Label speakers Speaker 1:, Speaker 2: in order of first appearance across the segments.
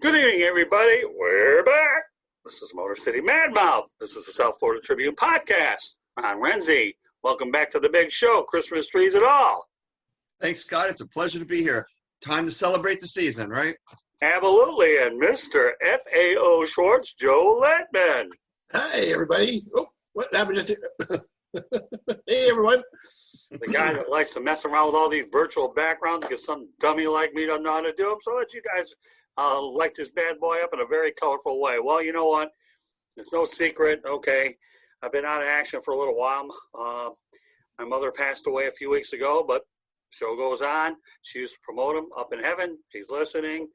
Speaker 1: Good evening, everybody. We're back. This is Motor City Madmouth. This is the South Florida Tribune podcast. I'm Renzy. Welcome back to the big show, Christmas trees and all.
Speaker 2: Thanks, Scott. It's a pleasure to be here. Time to celebrate the season, right?
Speaker 1: Absolutely. And Mr. F.A.O. Schwartz, Joe Littman.
Speaker 3: Hi, everybody. Oh, what happened to Hey, everyone.
Speaker 1: The guy that likes to mess around with all these virtual backgrounds because some dummy like me doesn't know how to do them. So I'll let you guys light this bad boy up in a very colorful way. Well, you know what? It's no secret. Okay. I've been out of action for a little while. My mother passed away a few weeks ago, but show goes on. She used to promote him up in heaven. She's listening,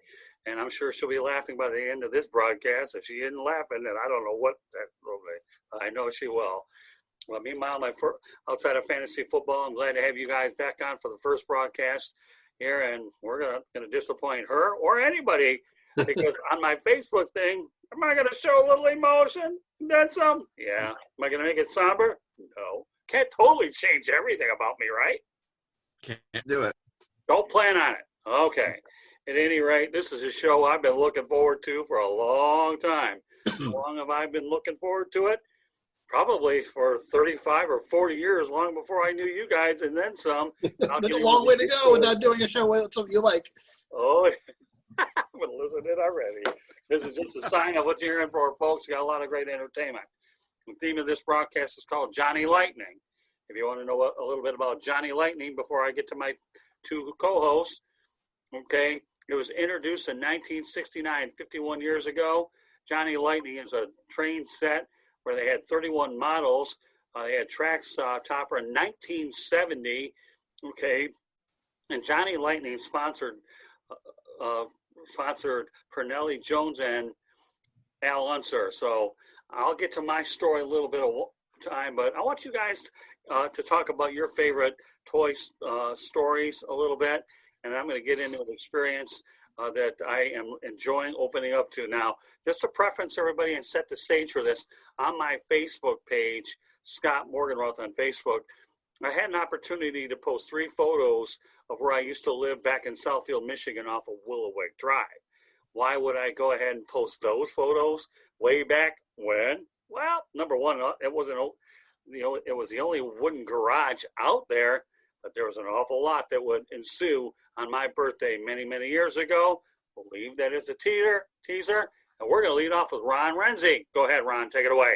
Speaker 1: and I'm sure she'll be laughing by the end of this broadcast. If she isn't laughing, then I don't know what that will be. I know she will. Well, meanwhile, outside of fantasy football, I'm glad to have you guys back on for the first broadcast here, and we're gonna disappoint her or anybody because on my Facebook thing, am I gonna show a little emotion? Then some? Yeah. Am I gonna make it somber? No. Can't totally change everything about me, right?
Speaker 2: Can't do it.
Speaker 1: Don't plan on it. Okay. At any rate, this is a show I've been looking forward to for a long time. How long have I been looking forward to it? Probably for 35 or 40 years, long before I knew you guys, and then some.
Speaker 3: That's a long way to go without doing a show with something you like.
Speaker 1: Oh, I'm going to listen to it already. This is just a sign of what you're in for, folks. You got a lot of great entertainment. The theme of this broadcast is called Johnny Lightning. If you want to know a little bit about Johnny Lightning before I get to my two co-hosts, okay, it was introduced in 1969, 51 years ago. Johnny Lightning is a train set where they had 31 models. They had tracks topper in 1970, okay, and Johnny Lightning sponsored Pernelli Jones and Al Unser. So I'll get to my story a little bit of time, but I want you guys to talk about your favorite toy stories a little bit, and I'm going to get into an experience that I am enjoying opening up to now. Just to preference everybody and set the stage for this, on my Facebook page, Scott Morganroth on Facebook, I had an opportunity to post 3 photos of where I used to live back in Southfield, Michigan off of Willowwick Drive. Why would I go ahead and post those photos way back when? Well, number one, it was the only wooden garage out there, but there was an awful lot that would ensue on my birthday many, many years ago. Believe that it's a teaser, and we're going to lead off with Ron Renzy. Go ahead, Ron, take it away.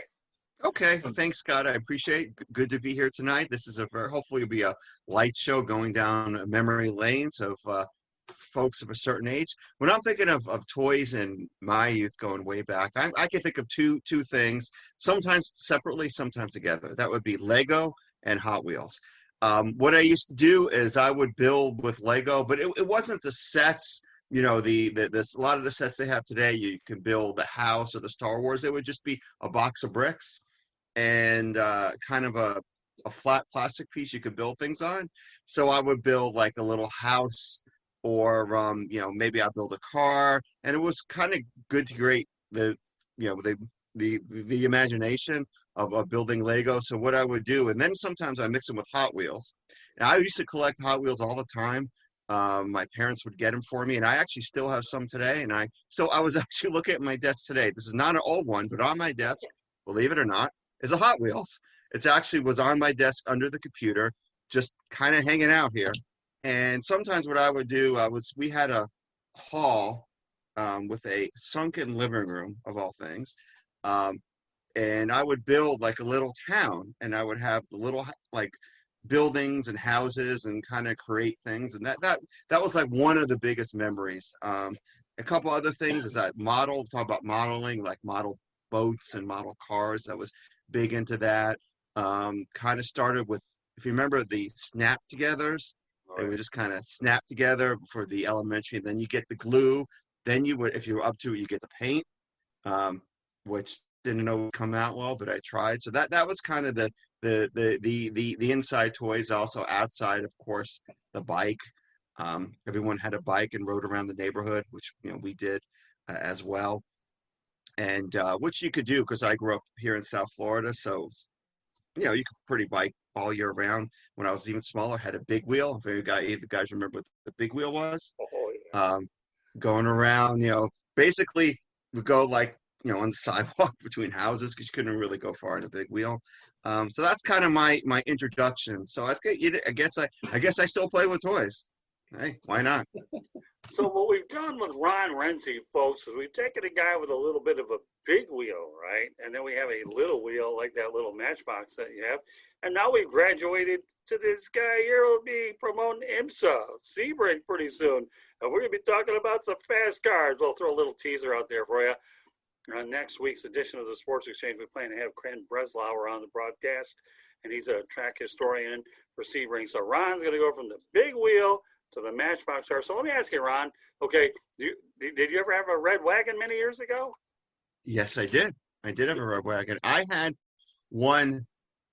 Speaker 2: Okay, thanks, Scott. I appreciate it. Good to be here tonight. This is hopefully will be a light show going down memory lanes of folks of a certain age. When I'm thinking of toys in my youth going way back, I can think of two things, sometimes separately, sometimes together. That would be Lego and Hot Wheels. What I used to do is I would build with Lego, but it wasn't the sets, you know, a lot of the sets they have today, you can build the house or the Star Wars. It would just be a box of bricks and kind of a flat plastic piece you could build things on. So I would build like a little house or, maybe I'd build a car, and it was kind of good to create the imagination of building Lego. So what I would do, and then sometimes I mix them with Hot Wheels. And I used to collect Hot Wheels all the time. My parents would get them for me, and I actually still have some today. So I was actually looking at my desk today. This is not an old one, but on my desk, believe it or not, is a Hot Wheels. It actually was on my desk under the computer, just kind of hanging out here. And sometimes what I would do, we had a hall with a sunken living room of all things. And I would build like a little town, and I would have the little like buildings and houses and kind of create things. And that was like one of the biggest memories. A couple other things is talk about modeling, like model boats and model cars. I was big into that. Kind of started with, if you remember the snap togethers, they would just kind of snap together for the elementary. Then you get the glue. Then you would, if you were up to it, you get the paint, which didn't know would come out well, but I tried. So that was kind of the inside toys. Also outside, of course, the bike. Everyone had a bike and rode around the neighborhood, which we did as well. And which you could do because I grew up here in South Florida, so you could pretty bike all year round. When I was even smaller, had a big wheel. If you guys remember what the big wheel was, going around, basically we go like, on the sidewalk between houses because you couldn't really go far in a big wheel. So that's kind of my introduction. So I've got you. I guess I still play with toys. Hey, why not?
Speaker 1: So what we've done with Ron Renzy, folks, is we've taken a guy with a little bit of a big wheel, right? And then we have a little wheel like that little Matchbox that you have. And now we've graduated to this guy here who'll be promoting IMSA, Sebring pretty soon. And we're going to be talking about some fast cars. We'll throw a little teaser out there for you. On next week's edition of the Sports Exchange, we plan to have Ken Breslauer on the broadcast, and he's a track historian for Sebring. So Ron's going to go from the big wheel to the Matchbox car. So let me ask you, Ron, okay, did you ever have a red wagon many years ago?
Speaker 2: Yes, I did. I did have a red wagon. I had one,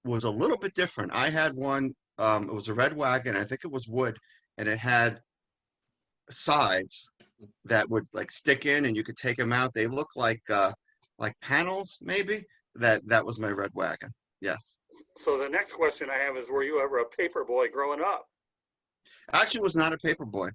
Speaker 2: was a little bit different. I had one, it was a red wagon. I think it was wood, and it had sides that would like stick in and you could take them out. They look like panels, maybe. That was my red wagon. Yes.
Speaker 1: So the next question I have is, were you ever a paper boy growing up?
Speaker 2: Actually, was not a paper boy.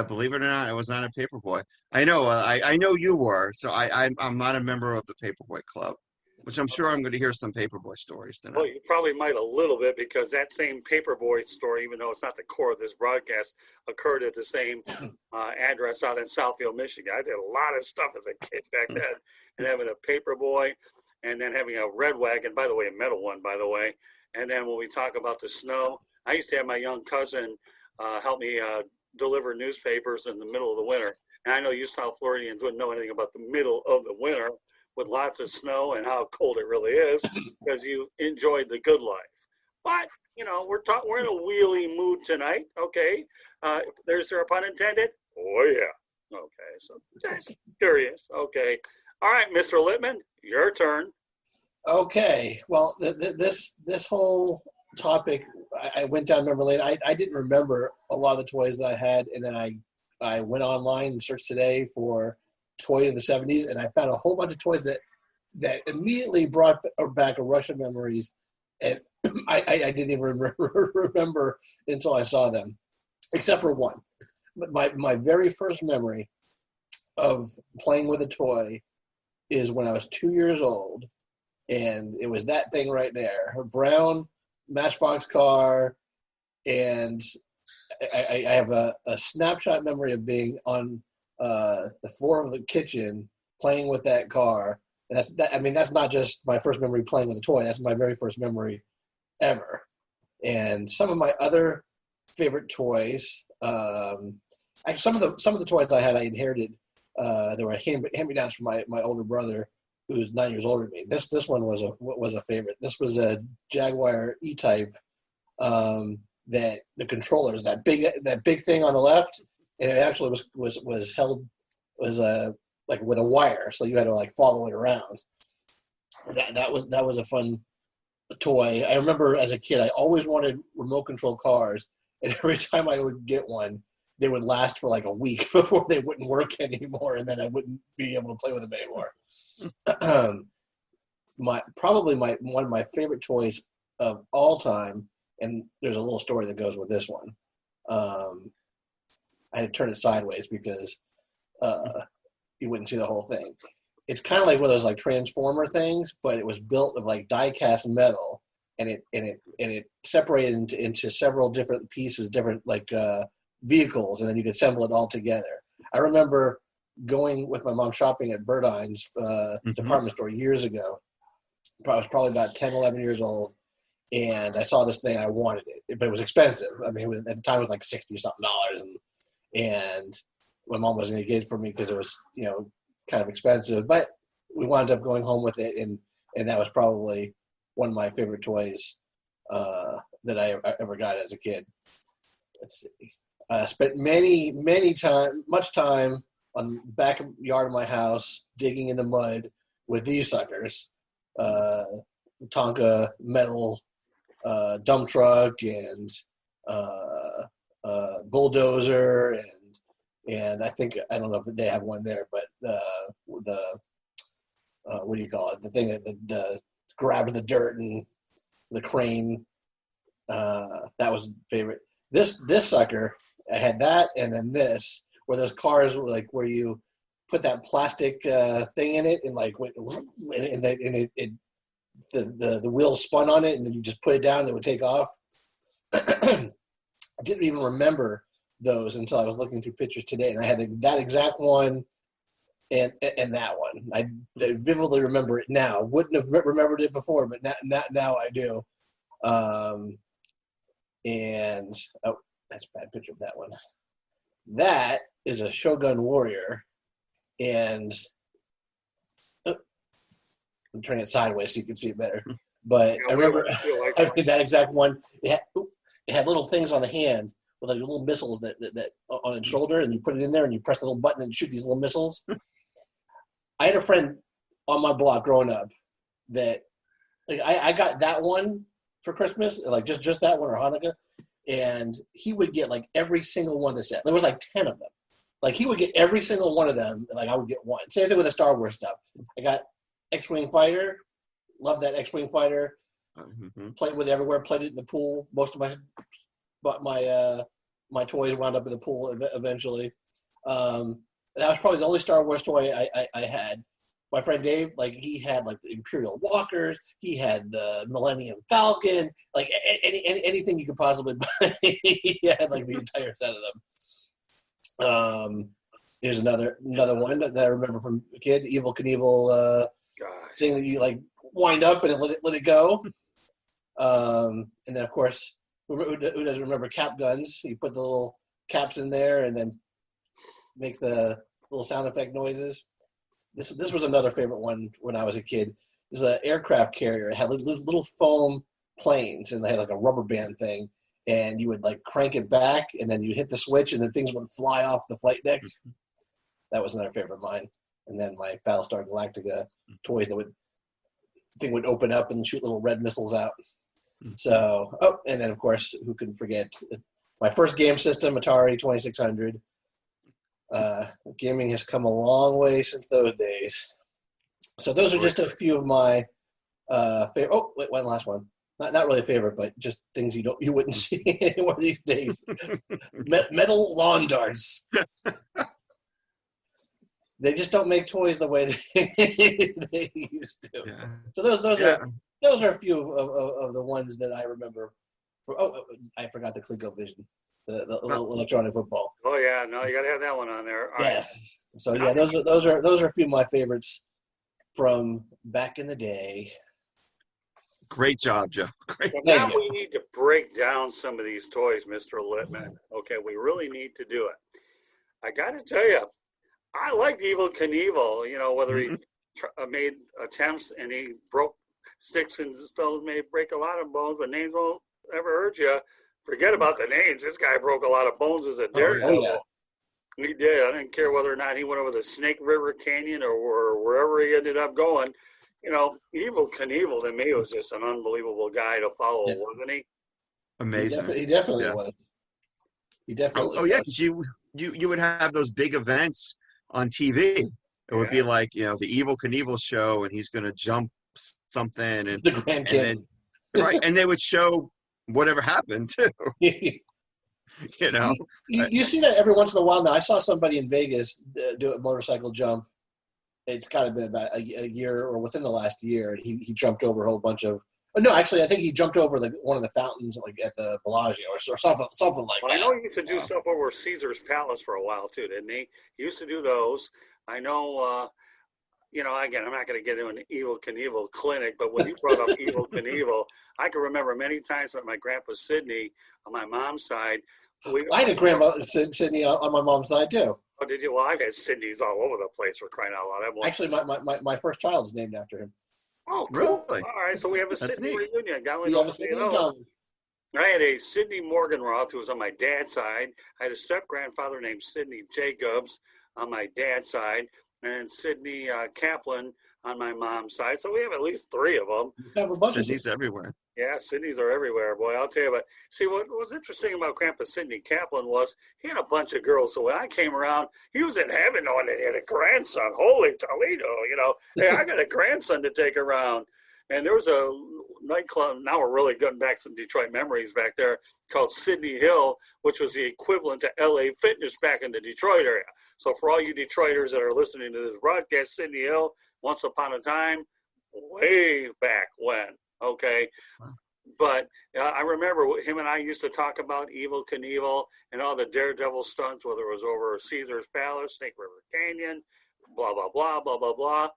Speaker 2: Believe it or not, I was not a paper boy. I know. I know you were. So I'm not a member of the Paperboy Club, which I'm sure I'm going to hear some paperboy stories tonight.
Speaker 1: Well, you probably might a little bit, because that same paperboy story, even though it's not the core of this broadcast, occurred at the same address out in Southfield, Michigan. I did a lot of stuff as a kid back then, and having a paperboy, and then having a red wagon, by the way, a metal one, by the way. And then when we talk about the snow, I used to have my young cousin help me deliver newspapers in the middle of the winter. And I know you South Floridians wouldn't know anything about the middle of the winter with lots of snow and how cold it really is, because you enjoyed the good life. But, we're in a wheelie mood tonight, okay? There's there a pun intended? Oh, yeah. Okay, so just curious. Okay. All right, Mr. Littman, your turn.
Speaker 3: Okay. Well, this whole topic, I went down memory lane. I didn't remember a lot of the toys that I had, and then I went online and searched today for toys in the 70s, and I found a whole bunch of toys that immediately brought back a rush of memories, and I didn't even remember until I saw them, except for one. My very first memory of playing with a toy is when I was 2 years old, and it was that thing right there, a brown Matchbox car, and I have a snapshot memory of being on the floor of the kitchen playing with that car. And that's not just my first memory playing with a toy. That's my very first memory ever. And some of my other favorite toys, actually some of the toys I had, I inherited. They were hand-me-downs from my older brother, who's 9 years older than me. This one was a favorite. This was a Jaguar E-Type. That the controllers, that big thing on the left, and it actually was held like with a wire, so you had to like follow it around. That was a fun toy. I remember as a kid, I always wanted remote control cars, and every time I would get one, they would last for like a week before they wouldn't work anymore, and then I wouldn't be able to play with them anymore. One of my favorite toys of all time, and there's a little story that goes with this one. I had to turn it sideways because you wouldn't see the whole thing. It's kind of like one of those like transformer things, but it was built of like die-cast metal, and it separated into several different pieces, different like vehicles, and then you could assemble it all together. I remember going with my mom shopping at Burdine's department store years ago. I was probably about 10, 11 years old, and I saw this thing. I wanted it, but it was expensive. I mean, at the time it was like $60-something, and my mom wasn't going to get it for me because it was, kind of expensive. But we wound up going home with it, and that was probably one of my favorite toys that I ever got as a kid. Let's see. I spent much time on the backyard of my house digging in the mud with these suckers. The Tonka metal dump truck and bulldozer, and I don't know if they have one there, but the what do you call it? The thing that grabbed the dirt and the crane. That was favorite. This sucker, I had that, and then this, where those cars were like where you put that plastic thing in it, and like the wheels spun on it, and then you just put it down and it would take off. I didn't even remember those until I was looking through pictures today, and I had that exact one and that one. I vividly remember it now. Wouldn't have remembered it before, but now I do. And oh, that's a bad picture of that one. That is a Shogun Warrior, and I'm turning it sideways so you can see it better. But I remember I made that exact one. It had little things on the hand with like little missiles that on its shoulder, and you put it in there and you press the little button and shoot these little missiles. I had a friend on my block growing up that like I got that one for Christmas, like just that one or Hanukkah, and he would get like every single one of the set. There was like 10 of them. Like he would get every single one of them, and like I would get one. Same thing with the Star Wars stuff. I got X-Wing Fighter. Love that X-Wing Fighter. Played with it everywhere. Played it in the pool. Most of my toys wound up in the pool eventually. That was probably the only Star Wars toy I had. My friend Dave, like he had like the Imperial Walkers. He had the Millennium Falcon. Like anything you could possibly buy. He had like the entire set of them. Here's another one that I remember from a kid. Evil Knievel thing that you like wind up and let it go. And then of course, who doesn't remember cap guns? You put the little caps in there and then makes the little sound effect noises. This was another favorite one when I was a kid. This is an aircraft carrier. It had little foam planes, and they had like a rubber band thing, and you would like crank it back, and then you hit the switch, and then things would fly off the flight deck. That was another favorite of mine. And then my Battlestar Galactica toys thing would open up and shoot little red missiles out. So, and then of course, who can forget my first game system, Atari 2600. Gaming has come a long way since those days. So those are just a few of my favorite. Oh, wait, one last one. Not really a favorite, but just things you wouldn't see anywhere these days. Metal lawn darts. They just don't make toys the way they used to. Yeah. So those are a few of the ones that I remember. I forgot the ColecoVision. The electronic football.
Speaker 1: Oh yeah, no, you got to have that one on there. All
Speaker 3: yes. Right. So yeah, those are a few of my favorites from back in the day.
Speaker 2: Great job, Joe. Great.
Speaker 1: Well, now we need to break down some of these toys, Mr. Littman. Okay, we really need to do it. I got to tell you, I liked Evel Knievel. You know, whether he made attempts and he broke sticks and stones, may break a lot of bones, but names won't ever hurt you. Forget about the names. This guy broke a lot of bones as a daredevil. Yeah. He did. I didn't care whether or not he went over the Snake River Canyon or wherever he ended up going. You know, Evel Knievel to me was just an unbelievable guy to follow, wasn't he?
Speaker 2: Amazing.
Speaker 3: He definitely was. He definitely.
Speaker 2: Oh yeah, because you would have those big events on TV. It would be like, you know, the Evel Knievel show, and he's going to jump something, and
Speaker 3: the Grand Canyon,
Speaker 2: right? And they would show whatever happened too. You know,
Speaker 3: you see that every once in a while. Now I saw somebody in Vegas do a motorcycle jump. It's kind of been about a year or within the last year, and he jumped over a whole bunch of. No, actually, I think he jumped over one of the fountains, like at the Bellagio or something like that.
Speaker 1: I know he used to do stuff over Caesar's Palace for a while too, didn't he? He used to do those. I know. You know, again, I'm not going to get into an Evel Knievel clinic, but when you brought up Evel Knievel, I can remember many times with my grandpa Sidney on my mom's side.
Speaker 3: I had a grandpa Sidney on my mom's side too.
Speaker 1: Oh, did you? Well, I've had Sidneys all over the place for crying out loud.
Speaker 3: Actually, my first child is named after him.
Speaker 1: Oh, cool. Really? All right, so we have a Sidney reunion. I had a Sidney Morgenroth who was on my dad's side. I had a step-grandfather named Sidney Jacobs on my dad's side, and Sidney Kaplan on my mom's side. So we have at least three of them.
Speaker 3: Have a bunch
Speaker 2: Sidneys everywhere.
Speaker 1: Yeah, Sidneys are everywhere, boy. I'll tell you. But see, what was interesting about Grandpa Sidney Kaplan was he had a bunch of girls. So when I came around, he was in heaven knowing that he had a grandson. Holy Toledo, you know. Hey, I got a grandson to take around. And there was a nightclub. Now we're really getting back some Detroit memories back there called Sidney Hill, which was the equivalent to LA Fitness back in the Detroit area. So for all you Detroiters that are listening to this broadcast, Sidney Hill, once upon a time, way back when, okay?
Speaker 2: Wow.
Speaker 1: But I remember him and I used to talk about Evel Knievel and all the daredevil stunts, whether it was over Caesar's Palace, Snake River Canyon, blah, blah, blah, blah, blah, blah.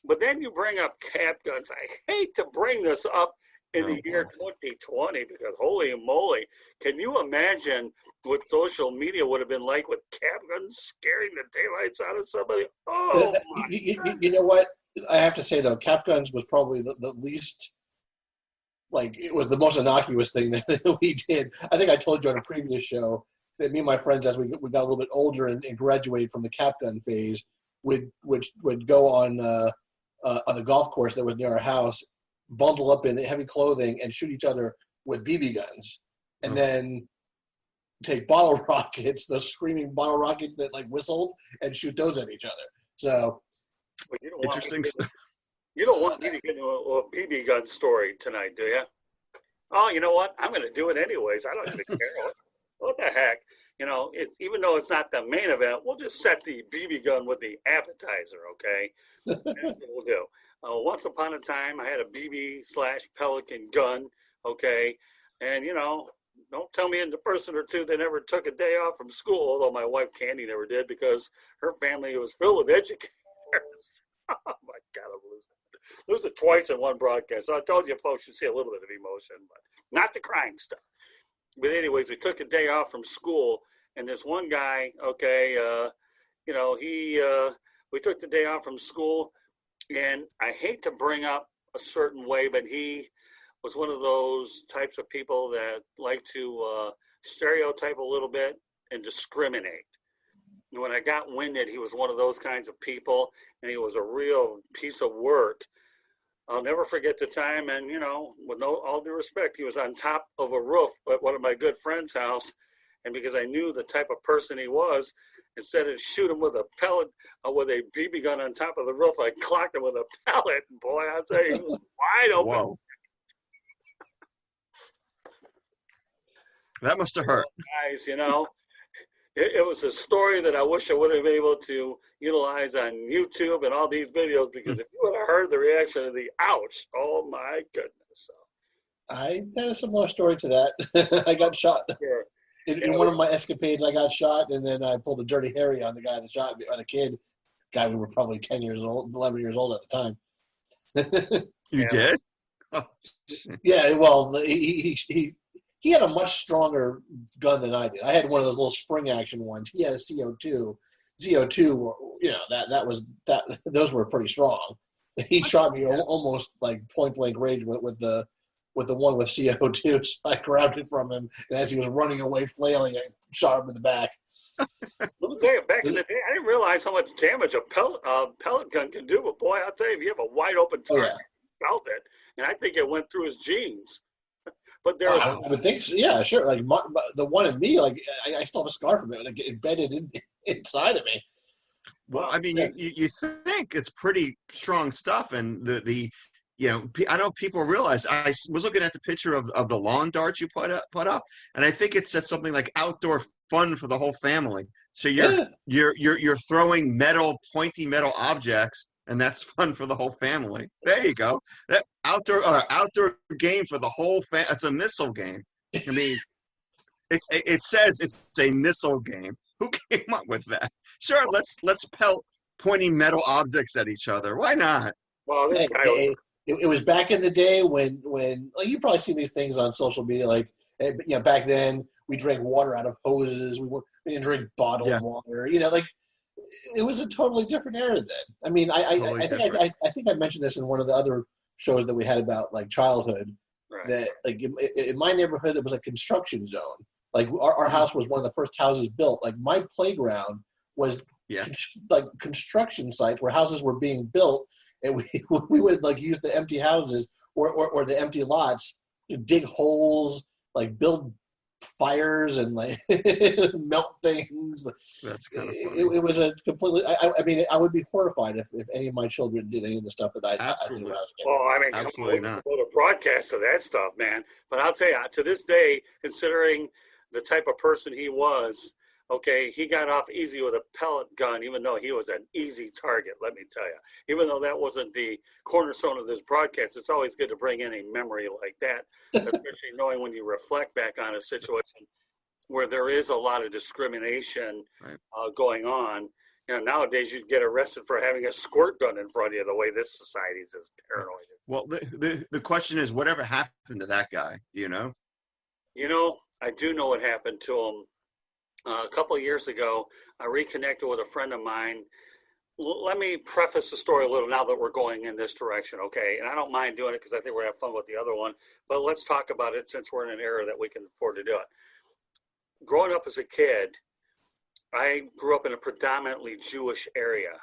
Speaker 1: But then you bring up cap guns. I hate to bring this up in the year 2020 because holy moly, can you imagine what social media would have been like with cap guns scaring the daylights out of somebody? Oh,
Speaker 3: you know what? I have to say, though, cap guns was probably the least, like, it was the most innocuous thing that we did. I think I told you on a previous show that me and my friends, as we got a little bit older and graduated from the cap gun phase, would go on the golf course that was near our house, bundle up in heavy clothing, and shoot each other with BB guns, and then take bottle rockets, those screaming bottle rockets that like whistled, and shoot those at each other. So
Speaker 2: interesting.
Speaker 1: You don't want me to get into a BB gun story tonight, do you? Oh, you know what? I'm going to do it anyways. I don't even care. What the heck? You know, even though it's not the main event, we'll just set the BB gun with the appetizer, okay? That's what we'll do. Once upon a time, I had a BB/Pelican gun, okay? And, you know, don't tell me in the person or two that never took a day off from school, although my wife Candy never did because her family was filled with educators. Oh, my God, I'm losing it. Lose it twice in one broadcast. So I told you folks should see a little bit of emotion, but not the crying stuff. But anyways, we took a day off from school, and this one guy, okay, you know, we took the day off from school, and I hate to bring up a certain way, but he was one of those types of people that like to stereotype a little bit and discriminate. And when I got winded, he was one of those kinds of people, and he was a real piece of work. I'll never forget the time, and, you know, with all due respect, he was on top of a roof at one of my good friend's house, and because I knew the type of person he was, instead of shoot him with a pellet, with a BB gun on top of the roof, I clocked him with a pellet, and boy, I'll tell you, he was wide open.
Speaker 2: Whoa. That must have hurt.
Speaker 1: Guys, you know, it was a story that I wish I would have been able to utilize on YouTube and all these videos, because if you would have heard the reaction of the ouch, oh my goodness. So,
Speaker 3: I had a similar story to that. I got shot.
Speaker 1: sure.
Speaker 3: In one of my escapades, I got shot, and then I pulled a dirty Harry on the guy that shot me, or the kid. Guy, we were probably 10 years old, 11 years old at the time.
Speaker 2: You did? Oh.
Speaker 3: Yeah, well, he had a much stronger gun than I did. I had one of those little spring action ones. He had a CO2. ZO2, you know, those were pretty strong. He shot me almost like point blank range with the one with CO2. So I grabbed it from him, and as he was running away flailing, I shot him in the back.
Speaker 1: Let me tell you, back in the day, I didn't realize how much damage a pellet gun can do. But boy, I'll tell you, if you have a wide open target, you felt it, and I think it went through his jeans. But there,
Speaker 3: I would think so. Yeah, sure. Like the one in me, like I still have a scar from it, like embedded inside of me.
Speaker 2: Well, I mean, you think it's pretty strong stuff, and the you know, I don't know if people realize. I was looking at the picture of the lawn darts you put up, and I think it said something like outdoor fun for the whole family. So you're throwing pointy metal objects, and that's fun for the whole family. There you go. That outdoor game for the whole family. It's a missile game. I mean, it says it's a missile game. Who came up with that? Sure, let's pelt pointy metal objects at each other. Why not?
Speaker 1: Well, this guy
Speaker 3: it was back in the day when like, you've probably seen these things on social media. Like, you know, back then we drank water out of hoses. We didn't drink bottled water. You know, like it was a totally different era then. I mean, I think I mentioned this in one of the other shows that we had about like childhood. Right. That like in my neighborhood, it was a construction zone. Like our house was one of the first houses built. Like my playground was like construction sites where houses were being built, and we would like use the empty houses or the empty lots, dig holes, like build fires and like melt things.
Speaker 2: That's kind of funny.
Speaker 3: It was a completely. I mean, I would be horrified if any of my children did any of the stuff that I did when I was a kid.
Speaker 1: Well, I mean,
Speaker 2: absolutely not.
Speaker 1: Go to broadcast of that stuff, man. But I'll tell you, to this day, considering the type of person he was, Okay, he got off easy with a pellet gun, even though he was an easy target, let me tell you. Even though that wasn't the cornerstone of this broadcast, it's always good to bring in a memory like that, especially knowing when you reflect back on a situation where there is a lot of discrimination
Speaker 2: Right.
Speaker 1: going on. You know, nowadays you'd get arrested for having a squirt gun in front of you, the way this society is paranoid.
Speaker 2: Well, the question is, whatever happened to that guy? Do you know?
Speaker 1: You know, I do know what happened to him. A couple of years ago, I reconnected with a friend of mine. Let me preface the story a little now that we're going in this direction, okay? And I don't mind doing it because I think we're going to have fun with the other one. But let's talk about it since we're in an era that we can afford to do it. Growing up as a kid, I grew up in a predominantly Jewish area.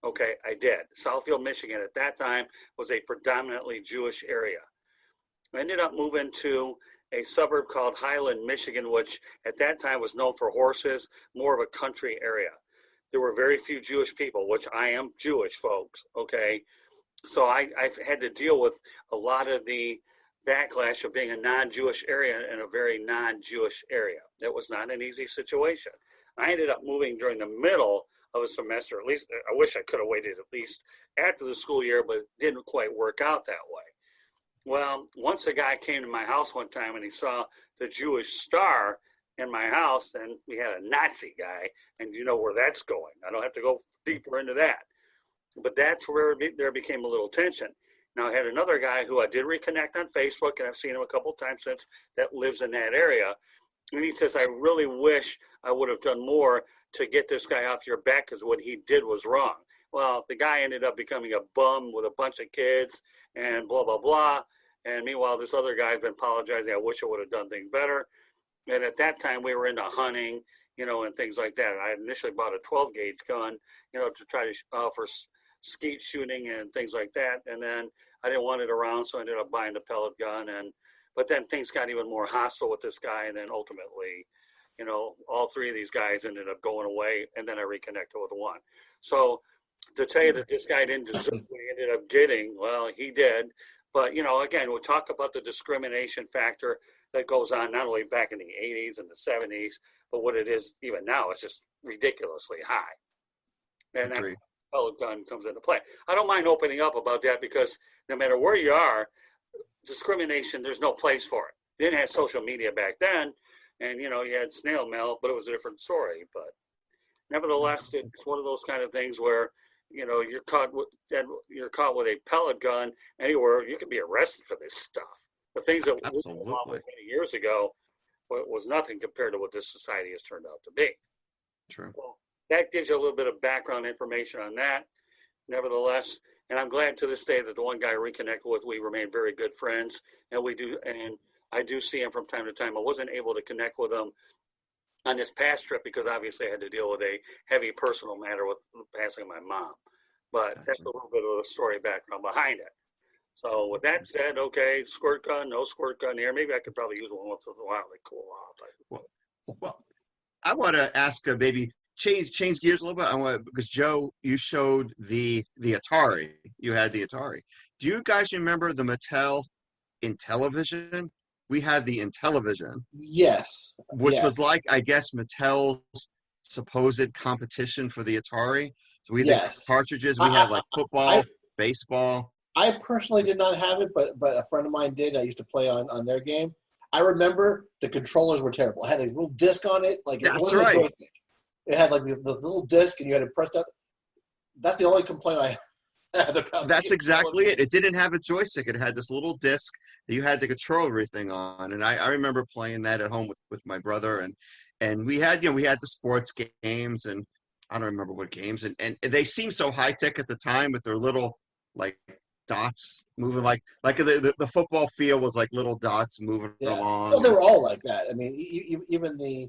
Speaker 1: Okay, I did. Southfield, Michigan at that time was a predominantly Jewish area. I ended up moving to a suburb called Highland, Michigan, which at that time was known for horses, more of a country area. There were very few Jewish people, which I am Jewish, folks, okay? So I've had to deal with a lot of the backlash of being a non-Jewish area in a very non-Jewish area. It was not an easy situation. I ended up moving during the middle of a semester. At least I wish I could have waited at least after the school year, but it didn't quite work out that way. Well, once a guy came to my house one time and he saw the Jewish star in my house, and we had a Nazi guy, and you know where that's going. I don't have to go deeper into that. But that's where there became a little tension. Now, I had another guy who I did reconnect on Facebook, and I've seen him a couple of times since, that lives in that area. And he says, I really wish I would have done more to get this guy off your back because what he did was wrong. Well, the guy ended up becoming a bum with a bunch of kids and blah, blah, blah. And meanwhile, this other guy's been apologizing. I wish I would have done things better. And at that time, we were into hunting, you know, and things like that. I initially bought a 12-gauge gun, you know, to try to for skeet shooting and things like that. And then I didn't want it around, so I ended up buying the pellet gun. But then things got even more hostile with this guy. And then ultimately, you know, all three of these guys ended up going away. And then I reconnected with one. So to tell you that this guy didn't deserve what he ended up getting, well, he did. But, you know, again, we'll talk about the discrimination factor that goes on not only back in the 80s and the 70s, but what it is even now. It's just ridiculously high. And that's how pellet gun comes into play. I don't mind opening up about that because no matter where you are, discrimination, there's no place for it. You didn't have social media back then, and, you know, you had snail mail, but it was a different story. But nevertheless, it's one of those kind of things where, you know, you're caught with a pellet gun anywhere, you can be arrested for this stuff. The things that
Speaker 2: Absolutely.
Speaker 1: many years ago was nothing compared to what this society has turned out to be.
Speaker 2: True.
Speaker 1: Well, that gives you a little bit of background information on that. Nevertheless, and I'm glad to this day that the one guy I reconnected with, we remain very good friends, and I do see him from time to time. I wasn't able to connect with him on this past trip because obviously I had to deal with a heavy personal matter with the passing of my mom. But that's a little bit of the story background behind it. So with that said, okay, squirt gun, no squirt gun here. Maybe I could probably use one once in a while to cool off.
Speaker 2: Well, I want to ask maybe change gears a little bit. Because Joe, you showed the Atari. You had the Atari. Do you guys remember the Mattel Intellivision? We had the Intellivision.
Speaker 3: Yes.
Speaker 2: Which was like, I guess, Mattel's supposed competition for the Atari. So we had the cartridges. We had like football, baseball.
Speaker 3: I personally did not have it, but a friend of mine did. I used to play on their game. I remember the controllers were terrible. It had a little disc on it. Like
Speaker 2: that's right.
Speaker 3: It had like this little disc, and you had to press down. That's the only complaint I had about.
Speaker 2: That's exactly it. It didn't have a joystick. It had this little disc that you had to control everything on. And I remember playing that at home with my brother, and we had the sports games, and I don't remember what games, and they seemed so high tech at the time with their little like dots moving like the football field was like little dots moving along.
Speaker 3: Well, they were all like that. I mean, even the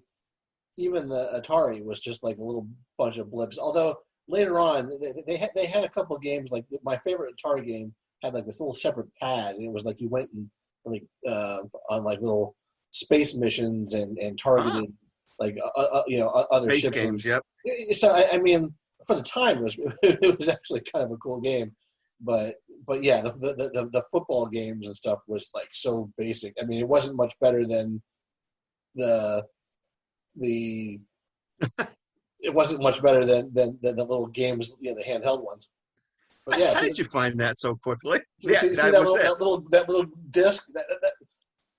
Speaker 3: Atari was just like a little bunch of blips. Although later on, they had a couple of games. Like my favorite Atari game had like this little separate pad, and it was like you went and like on like little space missions and targeted like other
Speaker 2: space
Speaker 3: ships.
Speaker 2: Games. Yep.
Speaker 3: So I mean, for the time, it was actually kind of a cool game. But yeah, the football games and stuff was like so basic. I mean, it wasn't much better than the it wasn't much better than the little games, the handheld ones. But yeah,
Speaker 2: How did you find that so quickly? Yeah,
Speaker 3: see
Speaker 2: that
Speaker 3: that
Speaker 2: was it.
Speaker 3: little disc, that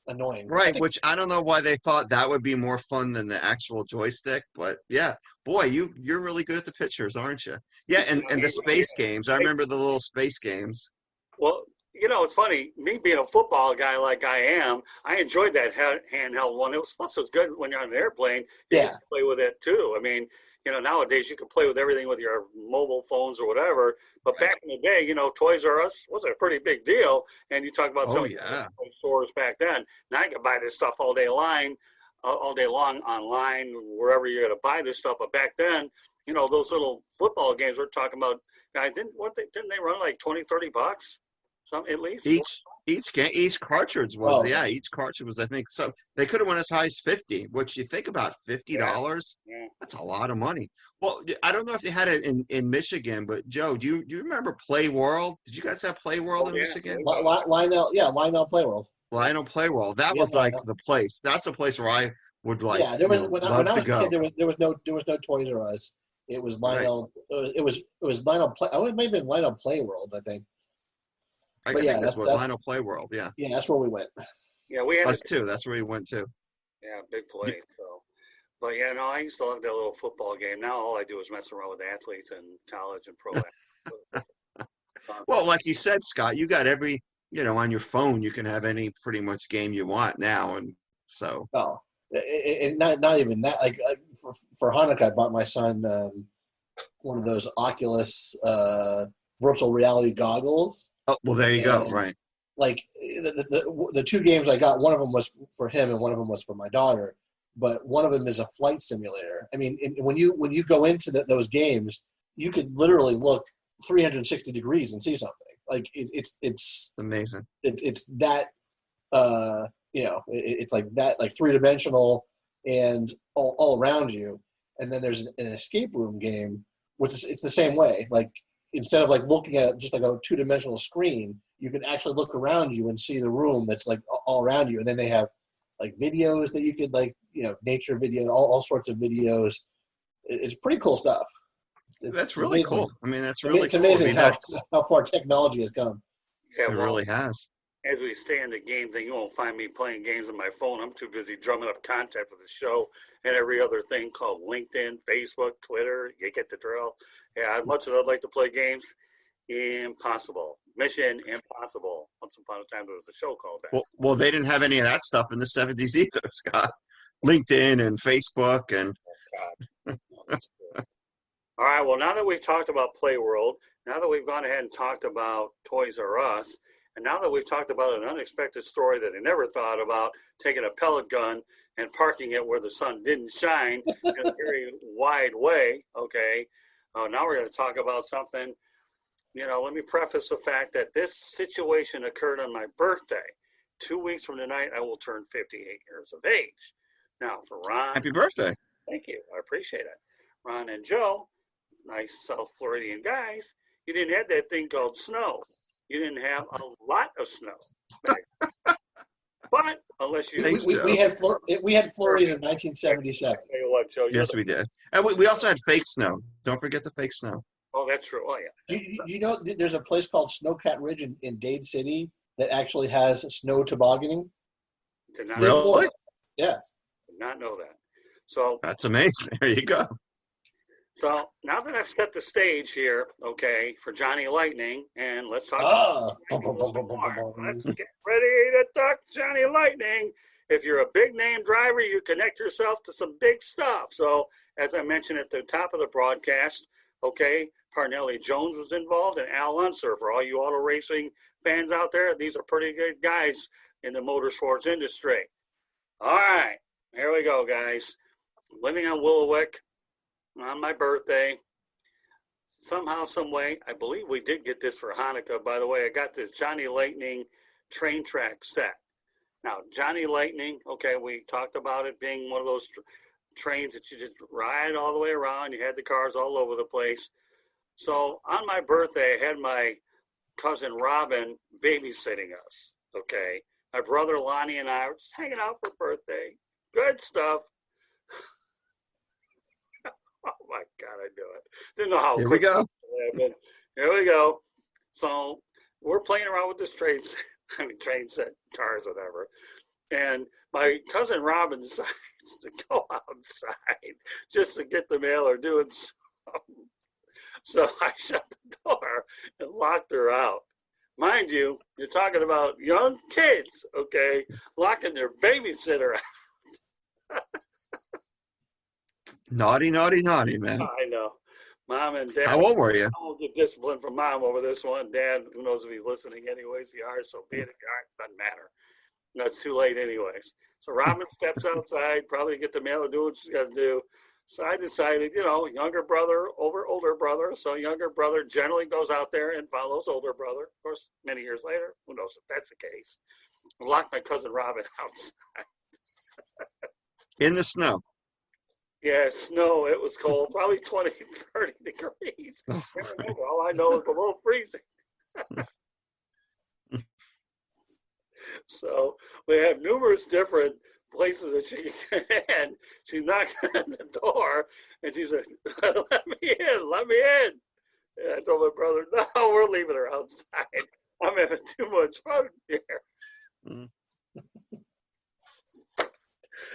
Speaker 3: annoying.
Speaker 2: Right, which I don't know why they thought that would be more fun than the actual joystick, but yeah, boy, you're really good at the pictures, aren't you? Yeah, and the space games. I remember the little space games.
Speaker 1: Well, it's funny. Me being a football guy like I am, I enjoyed that handheld one. Plus, it was good when you're on an airplane. You
Speaker 3: Yeah.
Speaker 1: can play with it too. I mean, nowadays you can play with everything with your mobile phones or whatever. But back in the day, Toys R Us was a pretty big deal. And you talk about some
Speaker 2: Oh
Speaker 1: of the
Speaker 2: yeah.
Speaker 1: stores back then. Now you can buy this stuff all day long online, wherever you're going to buy this stuff. But back then, those little football games we're talking about, guys, didn't they run like $20-$30? Some at least
Speaker 2: Each cartridge was each cartridge was, I think, so they could have went as high as 50, which you think about $50, that's a lot of money. Well, I don't know if you had it in Michigan, but Joe, do you remember Play World? Did you guys have Play World in Michigan?
Speaker 3: Lionel Play World.
Speaker 2: Lionel Play World. That was like the place. That's the place where I would like.
Speaker 3: Yeah, there was when I was a
Speaker 2: go.
Speaker 3: kid, there was no Toys R Us. It was Lionel. Right. It was Lionel Play. It may have been Lionel Play World, I think.
Speaker 2: I think that's what Lionel Play World. Yeah.
Speaker 3: Yeah, that's where we went.
Speaker 1: Yeah, we had
Speaker 2: us too. That's where we went too.
Speaker 1: Yeah, big play. So, but yeah, no, I used to love that little football game. Now all I do is mess around with athletes in college and pro.
Speaker 2: Well, like you said, Scott, you got every on your phone. You can have any pretty much game you want now, and so.
Speaker 3: Oh, not even that. Like for Hanukkah, I bought my son one of those Oculus virtual reality goggles.
Speaker 2: Oh, well, there you go. Right.
Speaker 3: Like the two games I got, one of them was for him and one of them was for my daughter. But one of them is a flight simulator. I mean, when you go into those games, you could literally look 360 degrees and see something. Like it's
Speaker 2: amazing.
Speaker 3: It's that it's like that, like 3-dimensional and all around you. And then there's an escape room game, which is it's the same way. Like instead of like looking at just like a 2-dimensional screen, you can actually look around you and see the room that's like all around you. And then they have like videos that you could nature video, all sorts of videos. It's pretty cool stuff.
Speaker 2: That's really cool. I mean, that's really
Speaker 3: it's
Speaker 2: cool.
Speaker 3: amazing how far technology has come.
Speaker 1: Yeah,
Speaker 2: it really has.
Speaker 1: As we stay in the game thing, you won't find me playing games on my phone. I'm too busy drumming up content for the show and every other thing called LinkedIn, Facebook, Twitter. You get the drill. Yeah, as much as I'd like to play games, impossible. Mission Impossible. Once upon a time, there was a show called that.
Speaker 2: Well, they didn't have any of that stuff in the 70s either, Scott. LinkedIn and Facebook and.
Speaker 1: Oh, God. All right, well, now that we've talked about Play World, now that we've gone ahead and talked about Toys R Us, and now that we've talked about an unexpected story that I never thought about, taking a pellet gun and parking it where the sun didn't shine in a very wide way, okay, now we're going to talk about something. Let me preface the fact that this situation occurred on my birthday. 2 weeks from tonight, I will turn 58 years of age. Now, for Ron.
Speaker 2: Happy birthday.
Speaker 1: Thank you. I appreciate it. Ron and Joe, nice South Floridian guys, you didn't have that thing called snow. You didn't have a lot of snow. But unless you...
Speaker 3: We had flurries in 1977.
Speaker 2: Yes, we did. And we also had fake snow. Don't forget the fake snow.
Speaker 1: Oh, that's true. Oh, yeah.
Speaker 3: You know, there's a place called Snowcat Ridge in Dade City that actually has snow tobogganing.
Speaker 1: Did not
Speaker 2: really?
Speaker 3: Yes.
Speaker 1: Did not know that. So
Speaker 2: that's amazing. There you go.
Speaker 1: So now that I've set the stage here, okay, for Johnny Lightning, and let's talk. Let's get ready to talk Johnny Lightning. If you're a big name driver, you connect yourself to some big stuff. So as I mentioned at the top of the broadcast, okay, Parnelli Jones was involved, and Al Unser. For all you auto racing fans out there, these are pretty good guys in the motorsports industry. All right, here we go, guys. Living on Willowick on my birthday. Somehow, some way, I believe we did get this for Hanukkah. By the way, I got this Johnny Lightning train track set. Now, Johnny Lightning, okay, we talked about it being one of those trains that you just ride all the way around. You had the cars all over the place. So on my birthday, I had my cousin Robin babysitting us, okay? My brother Lonnie and I were just hanging out for birthday. Good stuff. my God, I knew it. Didn't know how
Speaker 2: Here we
Speaker 1: quick
Speaker 2: go.
Speaker 1: it would happen. Here we go. So we're playing around with this train set, cars, whatever. And my cousin Robin decides to go outside just to get the mail or doing something. So I shut the door and locked her out. Mind you, you're talking about young kids, okay, locking their babysitter out.
Speaker 2: Naughty, naughty, naughty, man.
Speaker 1: I know. Mom and Dad.
Speaker 2: How old were you?
Speaker 1: I'll get discipline from Mom over this one. Dad, who knows if he's listening anyways. If you are, so be it. If you aren't, doesn't matter. It's too late anyways. So Robin steps outside, probably get the mail and do what she's got to do. So I decided, younger brother over older brother. So younger brother generally goes out there and follows older brother. Of course, many years later, who knows if that's the case. I locked my cousin Robin outside.
Speaker 2: In the snow.
Speaker 1: Yeah, snow. It was cold, probably 20, 30 degrees. I can't remember. All I know is below freezing. So we have numerous different places that she can get in. She's knocking at the door, and she says, let me in. And I told my brother, no, we're leaving her outside. I'm having too much fun here. Mm.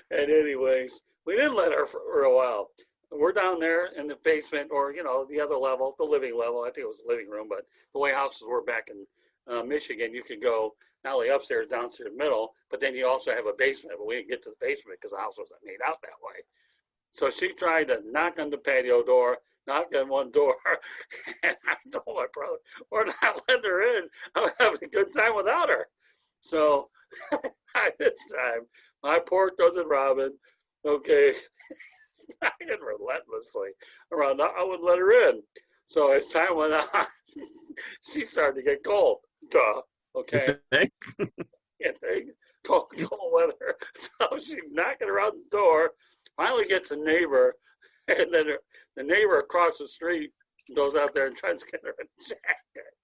Speaker 1: And anyways, we didn't let her for a while. We're down there in the basement or, the other level, the living level. I think it was the living room, but the way houses were back in Michigan, you could go not only upstairs, downstairs, middle, but then you also have a basement. But we didn't get to the basement because the house wasn't made out that way. So she tried to knock on the patio door, knocked on one door, and I told my brother, we're not letting her in. I'm having a good time without her. So this time, my poor cousin Robin, okay, knocking relentlessly around. I wouldn't let her in. So as time went on, she started to get cold. Duh. Okay. Cold weather. So she's knocking around the door, finally gets a neighbor, and then the neighbor across the street goes out there and tries to get her a jacket.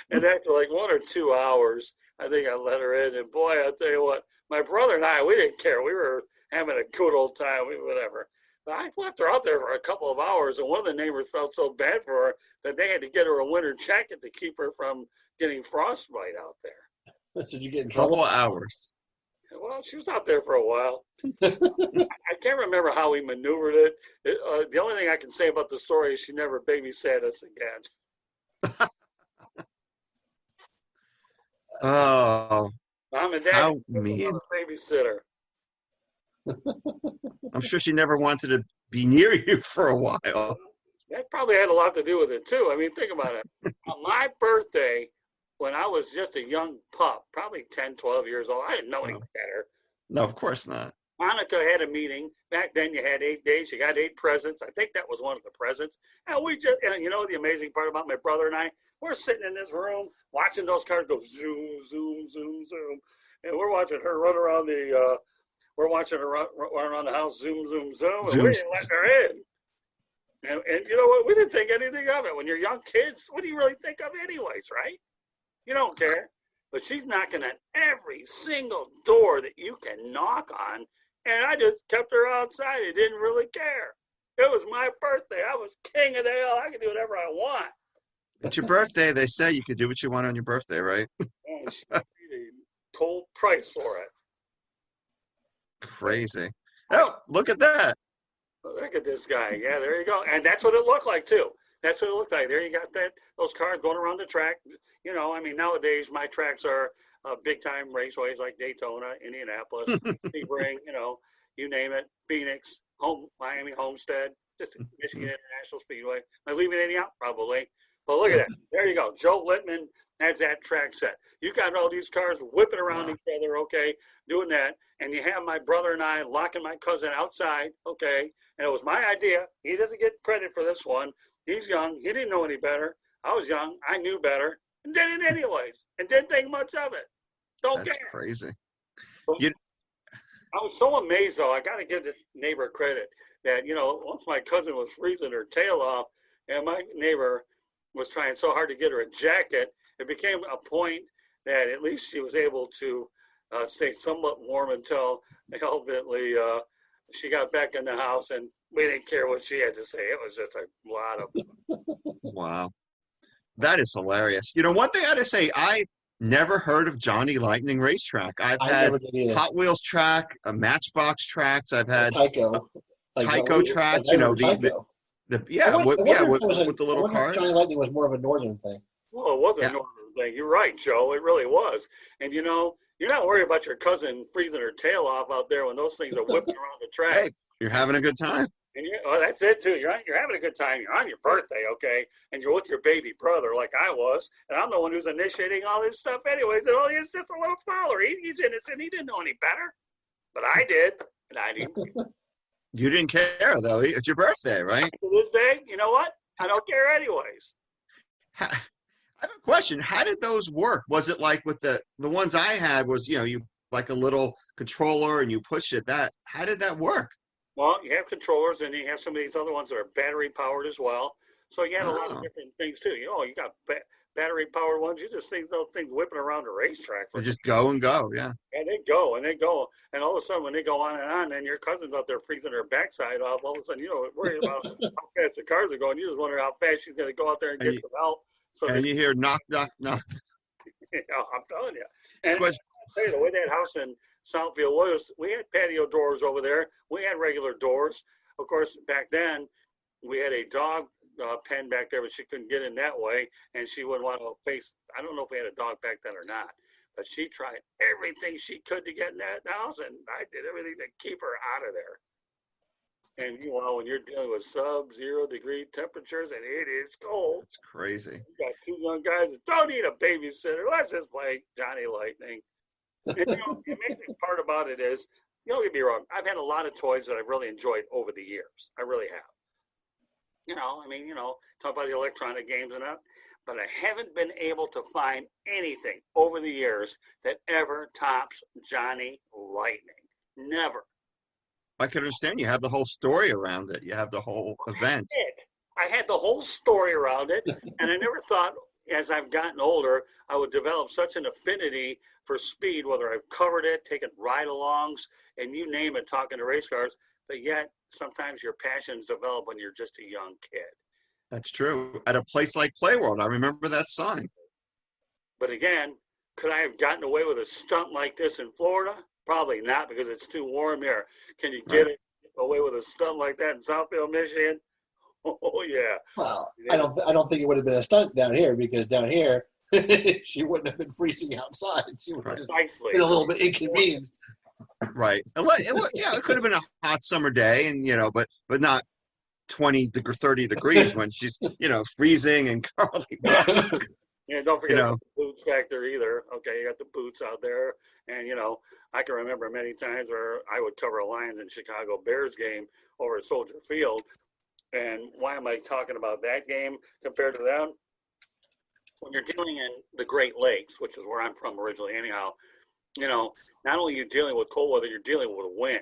Speaker 1: And after like 1 or 2 hours, I think I let her in. And boy, I'll tell you what, my brother and I, we didn't care. We were having a good old time, whatever. But I left her out there for a couple of hours, and one of the neighbors felt so bad for her that they had to get her a winter jacket to keep her from getting frostbite out there.
Speaker 3: So did you get in trouble?
Speaker 2: Couple hours.
Speaker 1: Well, she was out there for a while. I can't remember how we maneuvered it. The only thing I can say about the story is she never babysat us again.
Speaker 2: Oh,
Speaker 1: Mom and Dad,
Speaker 2: how mean.
Speaker 1: Babysitter.
Speaker 2: I'm sure she never wanted to be near you for a while.
Speaker 1: That probably had a lot to do with it, too. I mean, think about it. On my birthday, when I was just a young pup, probably 10, 12 years old, I didn't know any better.
Speaker 2: No, of course not.
Speaker 1: Monica had a meeting. Back then, you had 8 days. You got 8 presents. I think that was one of the presents. And the amazing part about my brother and I, we're sitting in this room watching those cars go zoom, zoom, zoom, zoom. And we're watching her run around run around the house, zoom, zoom, zoom. And we didn't let her in. And you know what? We didn't think anything of it. When you're young kids, what do you really think of anyways, right? You don't care. But she's knocking on every single door that you can knock on. And I just kept her outside. I didn't really care. It was my birthday. I was king of the hill. I could do whatever I want.
Speaker 2: It's your birthday. They say you could do what you want on your birthday, right?
Speaker 1: And she paid a cold price for it.
Speaker 2: Crazy. Oh, look at that.
Speaker 1: Look at this guy. Yeah, there you go. And that's what it looked like, too. That's what it looked like. There you got those cars going around the track. Nowadays, my tracks are big-time raceways like Daytona, Indianapolis, Sebring, you name it, Phoenix, Miami, Homestead, just Michigan International Speedway. Am I leaving any out? Probably. But look at that. There you go. Joe Littman has that track set. You got all these cars whipping around each other, okay, doing that. And you have my brother and I locking my cousin outside, okay. And it was my idea. He doesn't get credit for this one. He's young. He didn't know any better. I was young. I knew better. And did it anyways. And didn't think much of it. Don't
Speaker 2: That's
Speaker 1: care.
Speaker 2: Crazy.
Speaker 1: I was so amazed, though. I got to give this neighbor credit that, once my cousin was freezing her tail off and my neighbor was trying so hard to get her a jacket, it became a point that at least she was able to stay somewhat warm until they ultimately she got back in the house, and we didn't care what she had to say. It was just a lot of.
Speaker 2: Wow. That is hilarious. You know, one thing I gotta say, I never heard of Johnny Lightning Racetrack. I've
Speaker 3: I
Speaker 2: had
Speaker 3: never did either.
Speaker 2: Hot Wheels track, Matchbox tracks. I've had
Speaker 3: Tyco.
Speaker 2: Tyco tracks. You know,
Speaker 3: Tyco.
Speaker 2: yeah,
Speaker 3: I
Speaker 2: yeah,
Speaker 3: wonder if it was
Speaker 2: with the little
Speaker 3: I wonder if
Speaker 2: cars.
Speaker 3: Johnny Lightning was more of a northern thing.
Speaker 1: Well, it was a
Speaker 2: Yeah.
Speaker 1: northern thing. You're right, Joe. It really was. And you know, you're not worried about your cousin freezing her tail off out there when those things are whipping around the track.
Speaker 2: Hey, you're having a good time.
Speaker 1: And that's it too. You're having a good time. You're on your birthday, okay? And you're with your baby brother, like I was, and I'm the one who's initiating all this stuff, anyways. And all he's just a little follower. He's innocent. He didn't know any better, but I did, and I didn't.
Speaker 2: You didn't care though. It's your birthday, right?
Speaker 1: To this day, you know what? I don't care, anyways.
Speaker 2: I have a question. How did those work? Was it like with the ones I had? Was you like a little controller and you push it? How did that work?
Speaker 1: Well, you have controllers, and you have some of these other ones that are battery powered as well. So you had a lot of different things too. You got battery powered ones. You just see those things whipping around the racetrack.
Speaker 2: They just go and go, yeah.
Speaker 1: And they go, and all of a sudden when they go on, and your cousin's out there freezing her backside off, all of a sudden you don't worry about how fast the cars are going. You just wonder how fast she's going to go out there and get them out. So
Speaker 2: and you hear knock, knock, knock.
Speaker 1: I'm telling you. And I'll tell you, the way that house in Southfield was, we had patio doors over there. We had regular doors. Of course, back then, we had a dog pen back there, but she couldn't get in that way, and she wouldn't want to face, I don't know if we had a dog back then or not, but she tried everything she could to get in that house, and I did everything to keep her out of there. And when you're dealing with sub-0 degree temperatures and it is cold.
Speaker 2: It's crazy.
Speaker 1: You got two young guys that don't need a babysitter. Let's just play Johnny Lightning. And, the amazing part about it is, don't get me wrong, I've had a lot of toys that I've really enjoyed over the years. I really have. Talk about the electronic games and that, but I haven't been able to find anything over the years that ever tops Johnny Lightning. Never.
Speaker 2: I can understand. You have the whole story around it. You have the whole event.
Speaker 1: I had the whole story around it, and I never thought as I've gotten older, I would develop such an affinity for speed, whether I've covered it, taken ride-alongs, and you name it, talking to race cars, but yet sometimes your passions develop when you're just a young kid.
Speaker 2: That's true. At a place like Playworld, I remember that sign.
Speaker 1: But again, could I have gotten away with a stunt like this in Florida? Probably not, because it's too warm here. Can you get it away with a stunt like that in Southfield, Michigan? Oh yeah.
Speaker 3: Well, I don't think it would have been a stunt down here, because down here she wouldn't have been freezing outside. She would have been a little bit inconvenienced.
Speaker 2: Right. It could have been a hot summer day, and but not 30 degrees when she's freezing and curling.
Speaker 1: Yeah, don't forget the boots factor either. Okay, you got the boots out there, and I can remember many times where I would cover a Lions and Chicago Bears game over at Soldier Field. And why am I talking about that game compared to them? When you're dealing in the Great Lakes, which is where I'm from originally anyhow, not only are you dealing with cold weather, you're dealing with wind.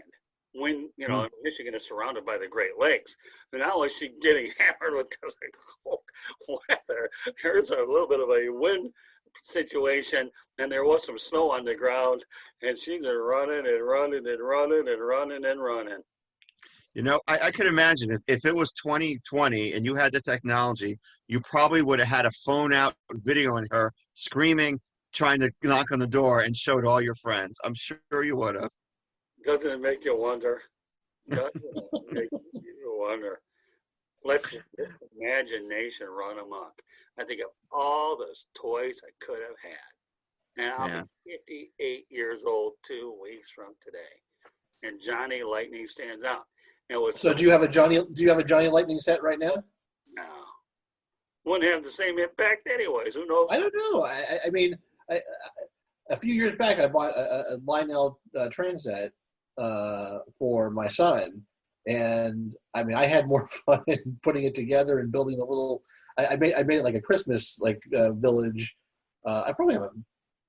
Speaker 1: Michigan is surrounded by the Great Lakes. So not only is she getting hammered with because of cold weather, there's a little bit of a wind situation, and there was some snow on the ground, and she's running and running and running and running and running.
Speaker 2: I could imagine if it was 2020 and you had the technology, you probably would have had a phone out videoing her screaming, trying to knock on the door, and showed all your friends. I'm sure you would have.
Speaker 1: Doesn't it make you wonder? Doesn't it make you wonder? Let your imagination run amok. I think of all those toys I could have had. And I'll be 58 years old 2 weeks from today. And Johnny Lightning stands out.
Speaker 3: So do you have a Johnny Lightning set right now?
Speaker 1: No. Wouldn't have the same impact anyways. Who knows?
Speaker 3: I don't know. I mean, a few years back, I bought a Lionel train set for my son. And I mean, I had more fun putting it together and building a little. I made it like a Christmas village. I probably have a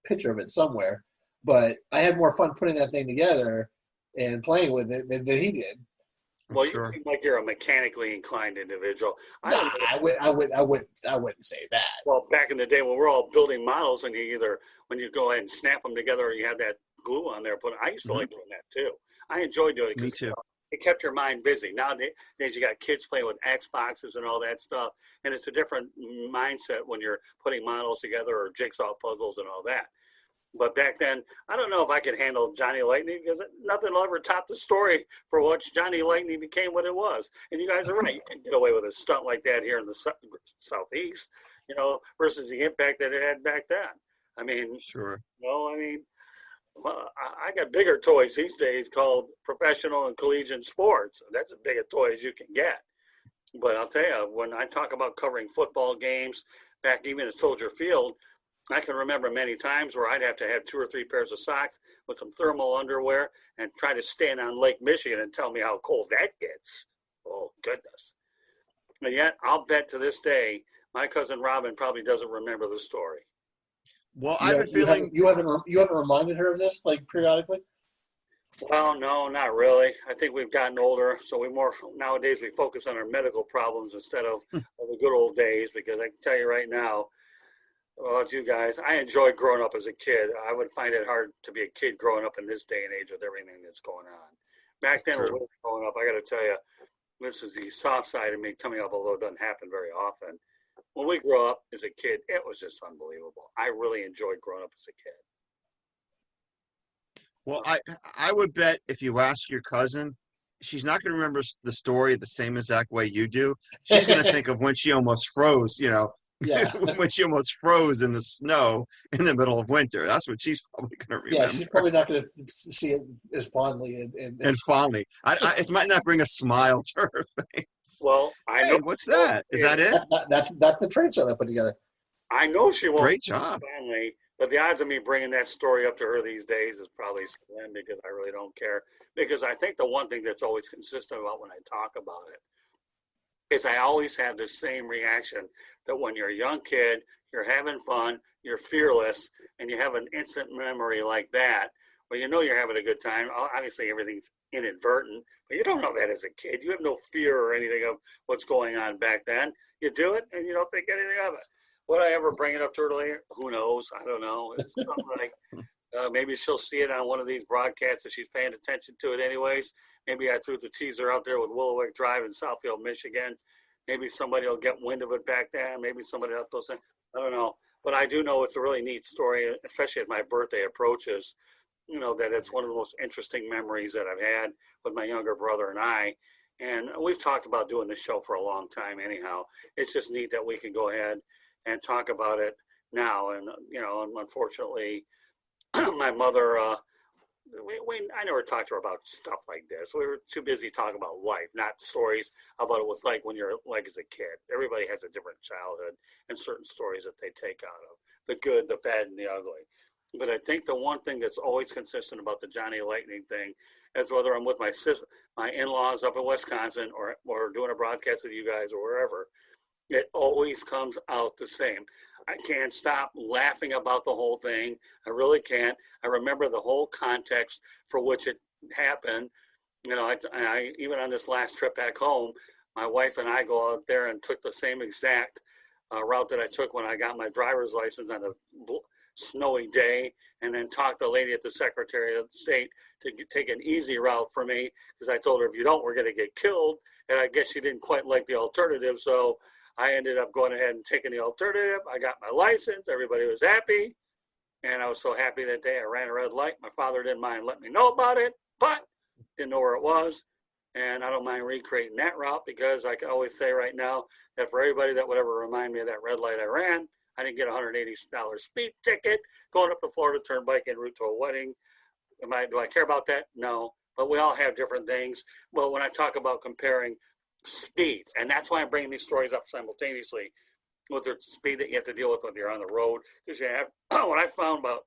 Speaker 3: picture of it somewhere, but I had more fun putting that thing together and playing with it than he did.
Speaker 1: Well, you seem like you're a mechanically inclined individual.
Speaker 3: I wouldn't say that.
Speaker 1: Well, back in the day when we're all building models, and when you go ahead and snap them together, or you have that glue on there. But I used to like doing that too. I enjoyed doing it.
Speaker 2: Me too.
Speaker 1: it kept your mind busy. Nowadays you got kids playing with Xboxes and all that stuff, and it's a different mindset when you're putting models together or jigsaw puzzles and all that. But back then, I don't know if I could handle Johnny Lightning, because nothing will ever top the story for what Johnny Lightning became what it was. And you guys are right. You can get away with a stunt like that here in the Southeast, versus the impact that it had back then. I mean,
Speaker 2: Sure.
Speaker 1: I got bigger toys these days called professional and collegiate sports. That's as big a toy as you can get. But I'll tell you, when I talk about covering football games back even at Soldier Field, I can remember many times where I'd have to have 2 or 3 pairs of socks with some thermal underwear and try to stand on Lake Michigan and tell me how cold that gets. Oh, goodness. And yet, I'll bet to this day, my cousin Robin probably doesn't remember the story.
Speaker 2: Well, I have a feeling
Speaker 3: you haven't reminded her of this, like, periodically.
Speaker 1: Well, no, not really. I think we've gotten older, so nowadays we focus on our medical problems instead of the good old days. Because I can tell you right now, about you guys, I enjoyed growing up as a kid. I would find it hard to be a kid growing up in this day and age with everything that's going on. Back then, when we were growing up, I got to tell you, this is the soft side of me coming up, although it doesn't happen very often. When we grew up as a kid, it was just unbelievable. I really enjoyed growing up as a kid.
Speaker 2: Well, I would bet if you ask your cousin, she's not going to remember the story the same exact way you do. She's going to think of when she almost froze,
Speaker 3: Yeah.
Speaker 2: when she almost froze in the snow in the middle of winter. That's what she's probably going to remember.
Speaker 3: Yeah, she's probably not going to see it as fondly.
Speaker 2: And fondly. It might not bring a smile to her face.
Speaker 1: Well, I know.
Speaker 2: Hey, what's that? Is that it?
Speaker 3: That's the train set I put together.
Speaker 1: I know she won't.
Speaker 2: Great job.
Speaker 1: Family, but the odds of me bringing that story up to her these days is probably slim, because I really don't care. Because I think the one thing that's always consistent about when I talk about it is I always have the same reaction, that when you're a young kid, you're having fun, you're fearless, and you have an instant memory like that, where you're having a good time. Obviously, everything's inadvertent, but you don't know that as a kid. You have no fear or anything of what's going on back then. You do it, and you don't think anything of it. Would I ever bring it up to her later? Who knows? I don't know. It's something like maybe she'll see it on one of these broadcasts if she's paying attention to it anyways. Maybe I threw the teaser out there with Willowick Drive in Southfield, Michigan. Maybe somebody will get wind of it back then. Maybe somebody else will say, I don't know. But I do know it's a really neat story, especially as my birthday approaches, that it's one of the most interesting memories that I've had with my younger brother and I. And we've talked about doing this show for a long time anyhow. It's just neat that we can go ahead and talk about it now. And, unfortunately, my mother, I never talked to her about stuff like this. We were too busy talking about life, not stories about what it was like when you're like as a kid. Everybody has a different childhood and certain stories that they take out of the good, the bad, and the ugly. But I think the one thing that's always consistent about the Johnny Lightning thing is whether I'm with my in-laws up in Wisconsin or doing a broadcast with you guys or wherever, it always comes out the same. I can't stop laughing about the whole thing. I really can't. I remember the whole context for which it happened. I even on this last trip back home, my wife and I go out there and took the same exact route that I took when I got my driver's license on a snowy day, and then talked the lady at the Secretary of State to take an easy route for me, because I told her, if you don't, we're going to get killed. And I guess she didn't quite like the alternative, so I ended up going ahead and taking the alternative. I got my license. Everybody was happy. And I was so happy that day I ran a red light. My father didn't mind letting me know about it, but didn't know where it was. And I don't mind recreating that route, because I can always say right now that for everybody that would ever remind me of that red light I ran, I didn't get a $180 speed ticket going up the Florida Turnpike en route to a wedding. Do I care about that? No. But we all have different things. But when I talk about comparing speed, and that's why I'm bringing these stories up simultaneously with the speed that you have to deal with when you're on the road. Because you have, what I found about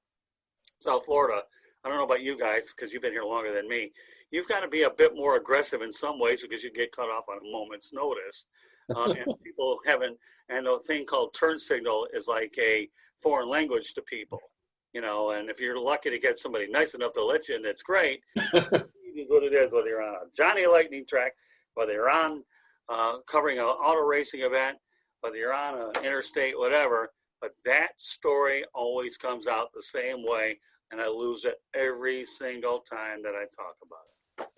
Speaker 1: South Florida, I don't know about you guys, because you've been here longer than me, you've got to be a bit more aggressive in some ways, because you get cut off on a moment's notice. And people haven't, and the thing called turn signal is like a foreign language to people, and if you're lucky to get somebody nice enough to let you in, that's great. It is what it is, whether you're on a Johnny Lightning track, whether you're on covering an auto racing event, whether you're on an interstate, whatever. But that story always comes out the same way, and I lose it every single time that I talk about it.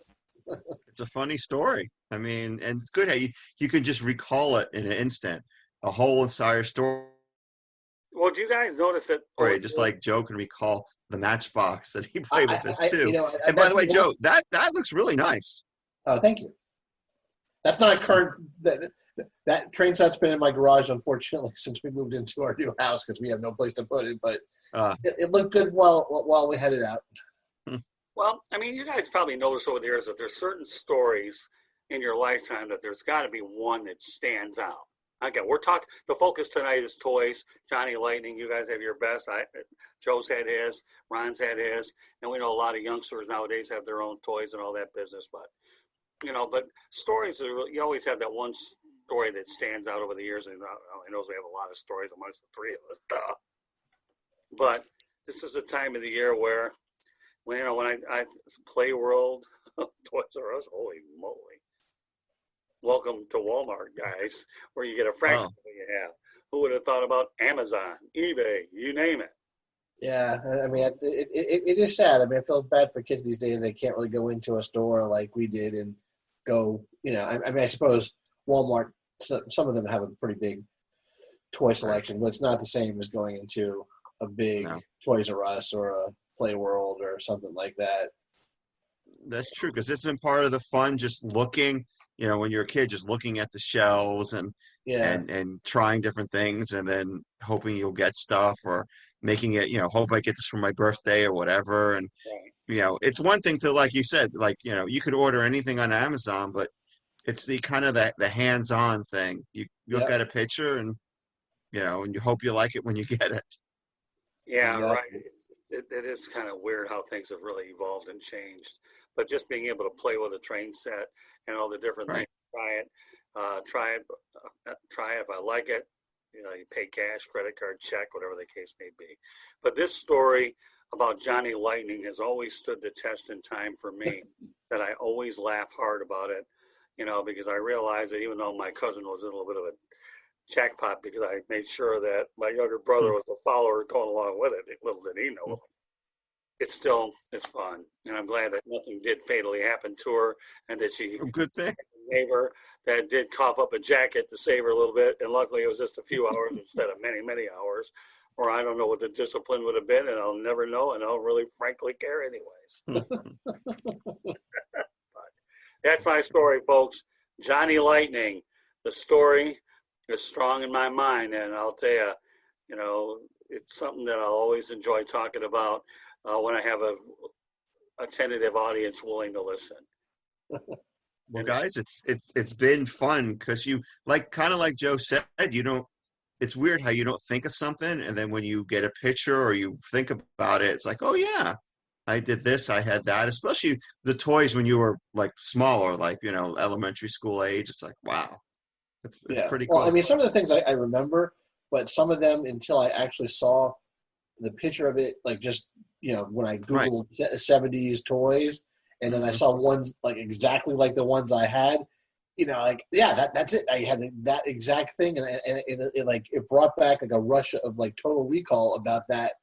Speaker 2: It's a funny story. I mean, and it's good how you can just recall it in an instant. A whole entire story,
Speaker 1: Well, do you guys notice that?
Speaker 2: just like Joe can recall the Matchbox that he played with this
Speaker 3: You
Speaker 2: too.
Speaker 3: know,
Speaker 2: And by
Speaker 3: that's
Speaker 2: the way, Joe, that looks really nice.
Speaker 3: Oh, thank you. That's not current. That train set's been in my garage, unfortunately, since we moved into our new house because we have no place to put it. But it looked good while we had it out.
Speaker 1: Well, I mean, you guys probably noticed over the years that there's certain stories in your lifetime that there's got to be one that stands out. Okay, we're talking. The focus tonight is toys. Johnny Lightning, you guys have your best. Joe's had his. Ron's had his, and we know a lot of youngsters nowadays have their own toys and all that business. But but stories are. You always have that one story that stands out over the years. And I know we have a lot of stories amongst the three of us. Duh. But this is the time of the year where, when I Play World, Toys R Us, holy moly. Welcome to Walmart, guys, where you get a fraction of what you have. Who would have thought about Amazon, eBay, you name it?
Speaker 3: Yeah, I mean, it is sad. I mean, I feel bad for kids these days. They can't really go into a store like we did and go, I mean, I suppose Walmart, some of them have a pretty big toy selection, but it's not the same as going into a big Toys R Us or a Play World or something like that.
Speaker 2: That's true, because isn't part of the fun just looking, when you're a kid, just looking at the shelves and trying different things and then hoping you'll get stuff or making it, hope I get this for my birthday or whatever. And, it's one thing to, like you said, you could order anything on Amazon, but it's the kind of the hands-on thing. You look at a picture and, and you hope you like it when you get it.
Speaker 1: Yeah, exactly. Right. It is kind of weird how things have really evolved and changed. But just being able to play with a train set and all the different things, try it. If I like it, you pay cash, credit card, check, whatever the case may be. But this story about Johnny Lightning has always stood the test in time for me. That I always laugh hard about it, because I realize that even though my cousin was a little bit of a jackpot because I made sure that my younger brother was a follower going along with it. Little did he know. It's fun. And I'm glad that nothing did fatally happen to her and that she
Speaker 2: good thing.
Speaker 1: Had a neighbor that did cough up a jacket to save her a little bit. And luckily it was just a few hours instead of many, many hours. Or I don't know what the discipline would have been, and I'll never know, and I don't really frankly care anyways. But that's my story, folks. Johnny Lightning. The story is strong in my mind, and I'll tell you, it's something that I'll always enjoy talking about when I have a tentative audience willing to listen.
Speaker 2: Well, guys, it's been fun because you kind of like Joe said, it's weird how you don't think of something, and then when you get a picture or you think about it, it's like, oh yeah, I did this, I had that. Especially the toys when you were smaller, elementary school age. It's like, wow. It's pretty cool.
Speaker 3: Well, I mean, some of the things I remember, but some of them until I actually saw the picture of it, when I Googled 70s toys, and then I saw ones exactly like the ones I had, that's it. I had that exact thing, and it brought back a rush of total recall about that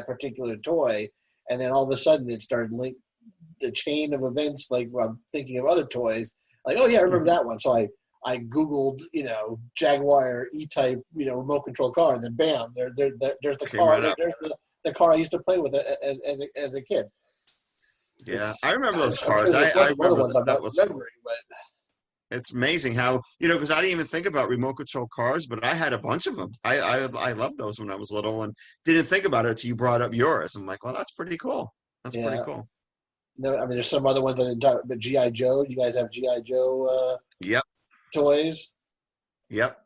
Speaker 3: particular toy, and then all of a sudden it started the chain of events. When I'm thinking of other toys, oh yeah, I remember that one. So I Googled, Jaguar E-Type, remote control car, and then bam, there's the car. There's the car I used to play with as a kid.
Speaker 2: Yeah, I remember those cars. I remember that was. It's amazing how because I didn't even think about remote control cars, but I had a bunch of them. I loved those when I was little and didn't think about it until you brought up yours. I'm like, well, that's pretty cool. That's pretty cool.
Speaker 3: No, I mean, there's some other ones I didn't talk about. But G.I. Joe, you guys have G.I. Joe toys?
Speaker 2: Yep.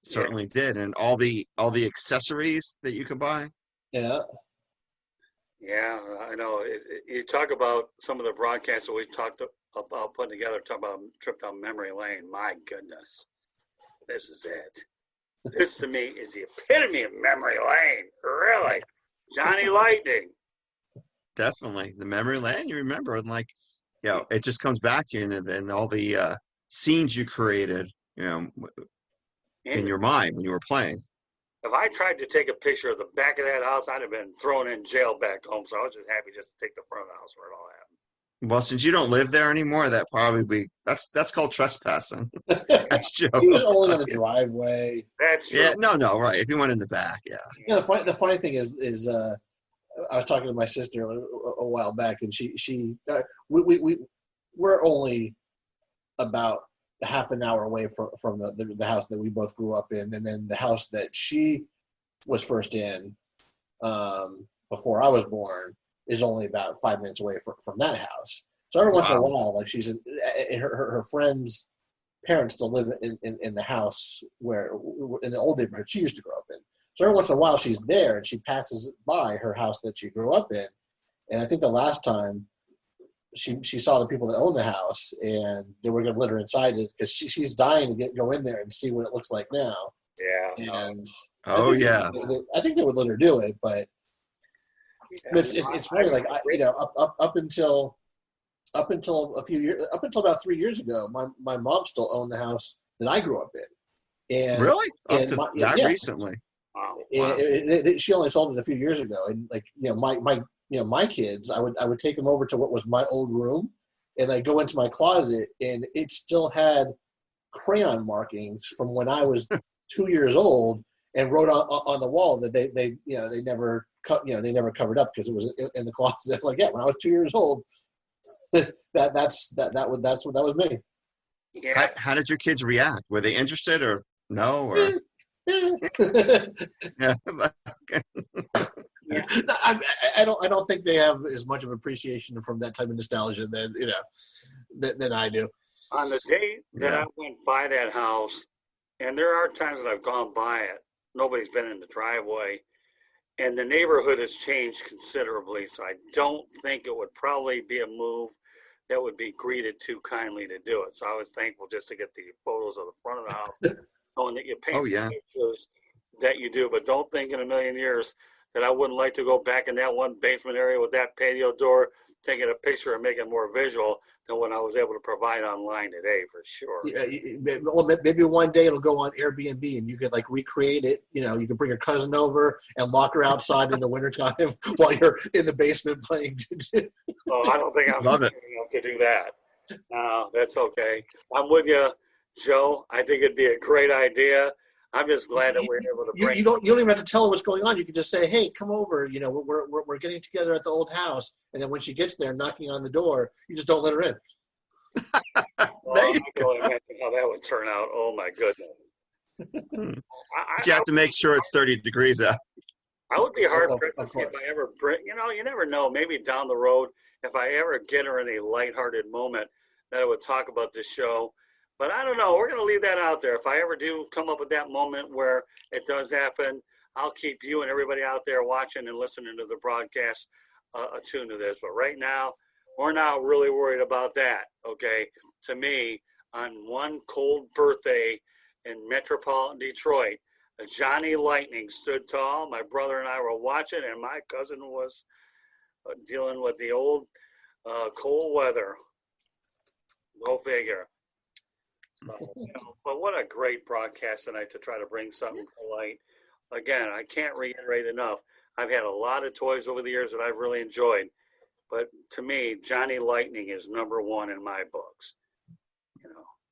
Speaker 2: Certainly did. And all the accessories that you could buy.
Speaker 3: Yeah.
Speaker 1: Yeah, I know. You talk about some of the broadcasts that we talked about putting together, talk about a trip down memory lane. My goodness. This is it. This to me is the epitome of memory lane. Really. Johnny Lightning.
Speaker 2: Definitely. The memory lane, you remember. And it just comes back to you and all the scenes you created, in your mind when you were playing.
Speaker 1: If I tried to take a picture of the back of that house, I'd have been thrown in jail back home. So I was just happy just to take the front of the house where it all happened.
Speaker 2: Well, since you don't live there anymore, that's called trespassing. That's Joe.
Speaker 3: He was only on the driveway.
Speaker 1: That's true.
Speaker 2: Yeah, no, right. If you went in the back, yeah.
Speaker 3: Yeah, the funny thing is I was talking to my sister a while back, and we're only about half an hour away from the house that we both grew up in, and then the house that she was first in before I was born is only about 5 minutes away from that house. So every once in a while, like she's in her friends' parents still live in the house where in the old neighborhood she used to grow up in. So every once in a while she's there and she passes by her house that she grew up in. And I think the last time she saw the people that own the house and they were going to let her inside because she's dying to go in there and see what it looks like now.
Speaker 1: Yeah.
Speaker 3: And
Speaker 2: I
Speaker 3: think they would let her do it, but it's funny. Like up until about 3 years ago, my mom still owned the house that I grew up in. And
Speaker 2: really? That recently?
Speaker 1: Wow.
Speaker 3: She only sold it a few years ago, and my kids, I would take them over to what was my old room, and I go into my closet, and it still had crayon markings from when I was 2 years old, and wrote on the wall that they never covered up because it was in the closet. Like, yeah, when I was 2 years old, that was me.
Speaker 1: Yeah.
Speaker 3: Mm.
Speaker 2: How did your kids react? Were they interested or no? Or yeah.
Speaker 1: Yeah.
Speaker 3: I don't think they have as much of appreciation from that type of nostalgia than I do.
Speaker 1: On the day that I went by that house, and there are times that I've gone by it, nobody's been in the driveway, and the neighborhood has changed considerably. So I don't think it would probably be a move that would be greeted too kindly to do it. So I was thankful just to get the photos of the front of the house, knowing that you paint pictures that you do, but don't think in a million years that I wouldn't like to go back in that one basement area with that patio door, taking a picture and make it more visual than what I was able to provide online today, for sure.
Speaker 3: Yeah, well, maybe one day it'll go on Airbnb and you could recreate it. You can bring your cousin over and lock her outside in the wintertime while you're in the basement playing.
Speaker 1: Oh, I don't think I'm enough to do that. No, that's okay. I'm with you, Joe. I think it'd be a great idea. I'm just glad that we're able to bring.
Speaker 3: You don't even have to tell her what's going on. You can just say, "Hey, come over. We're getting together at the old house." And then when she gets there, knocking on the door, you just don't let her in.
Speaker 1: I can only imagine how that would turn out. Oh my goodness!
Speaker 2: You have to make sure it's 30 degrees out.
Speaker 1: I would be hard pressed to see if I ever bring. You never know. Maybe down the road, if I ever get her in a lighthearted moment, that I would talk about this show. But I don't know. We're going to leave that out there. If I ever do come up with that moment where it does happen, I'll keep you and everybody out there watching and listening to the broadcast attuned to this. But right now, we're not really worried about that, okay? To me, on one cold birthday in metropolitan Detroit, Johnny Lightning stood tall. My brother and I were watching, and my cousin was dealing with the old cold weather. Go figure. But what a great broadcast tonight to try to bring something to light. Again, I can't reiterate enough. I've had a lot of toys over the years that I've really enjoyed. But to me, Johnny Lightning is number one in my books.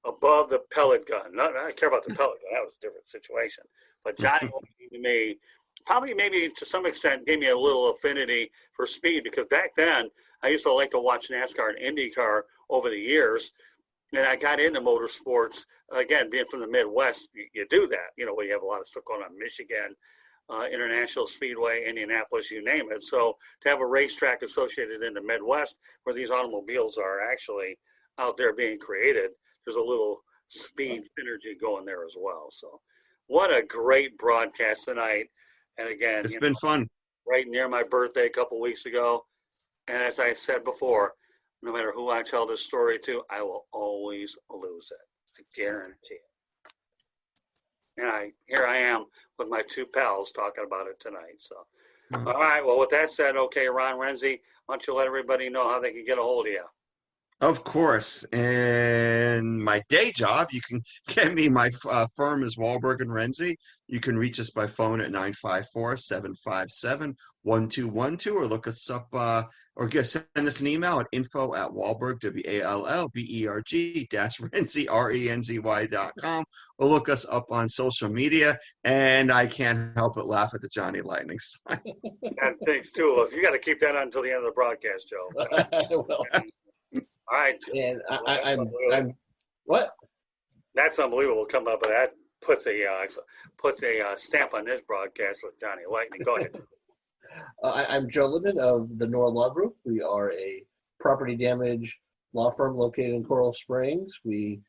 Speaker 1: Above the pellet gun. I don't care about the pellet gun. That was a different situation. But Johnny Lightning to me, probably maybe to some extent, gave me a little affinity for speed because back then I used to like to watch NASCAR and IndyCar over the years. And I got into motorsports, again, being from the Midwest, you do that. Where you have a lot of stuff going on, Michigan, International Speedway, Indianapolis, you name it. So to have a racetrack associated in the Midwest where these automobiles are actually out there being created, there's a little speed synergy going there as well. So what a great broadcast tonight. And again,
Speaker 2: it's been fun.
Speaker 1: Right near my birthday a couple weeks ago. And as I said before, no matter who I tell this story to, I will always lose it. I guarantee it. And here I am with my two pals talking about it tonight. So, All right. Well, with that said, okay, Ron Renzy, why don't you let everybody know how they can get a hold of you?
Speaker 2: Of course. And my day job, you can get me. My firm is Wahlberg and Renzy. You can reach us by phone at 954-757-1212 or look us up send us an email at info@Wahlberg, WALLBERG Renzy, RENZY.com, or look us up on social media. And I can't help but laugh at the Johnny Lightning sign.
Speaker 1: And thanks too. You got to keep that on until the end of the broadcast, Joe.
Speaker 3: Well,
Speaker 1: All right.
Speaker 3: and I'm what?
Speaker 1: That's unbelievable. Come up, but that puts a stamp on this broadcast with Johnny Lightning. Go ahead.
Speaker 3: I'm Joe Littman of the Nor Law Group. We are a property damage law firm located in Coral Springs. We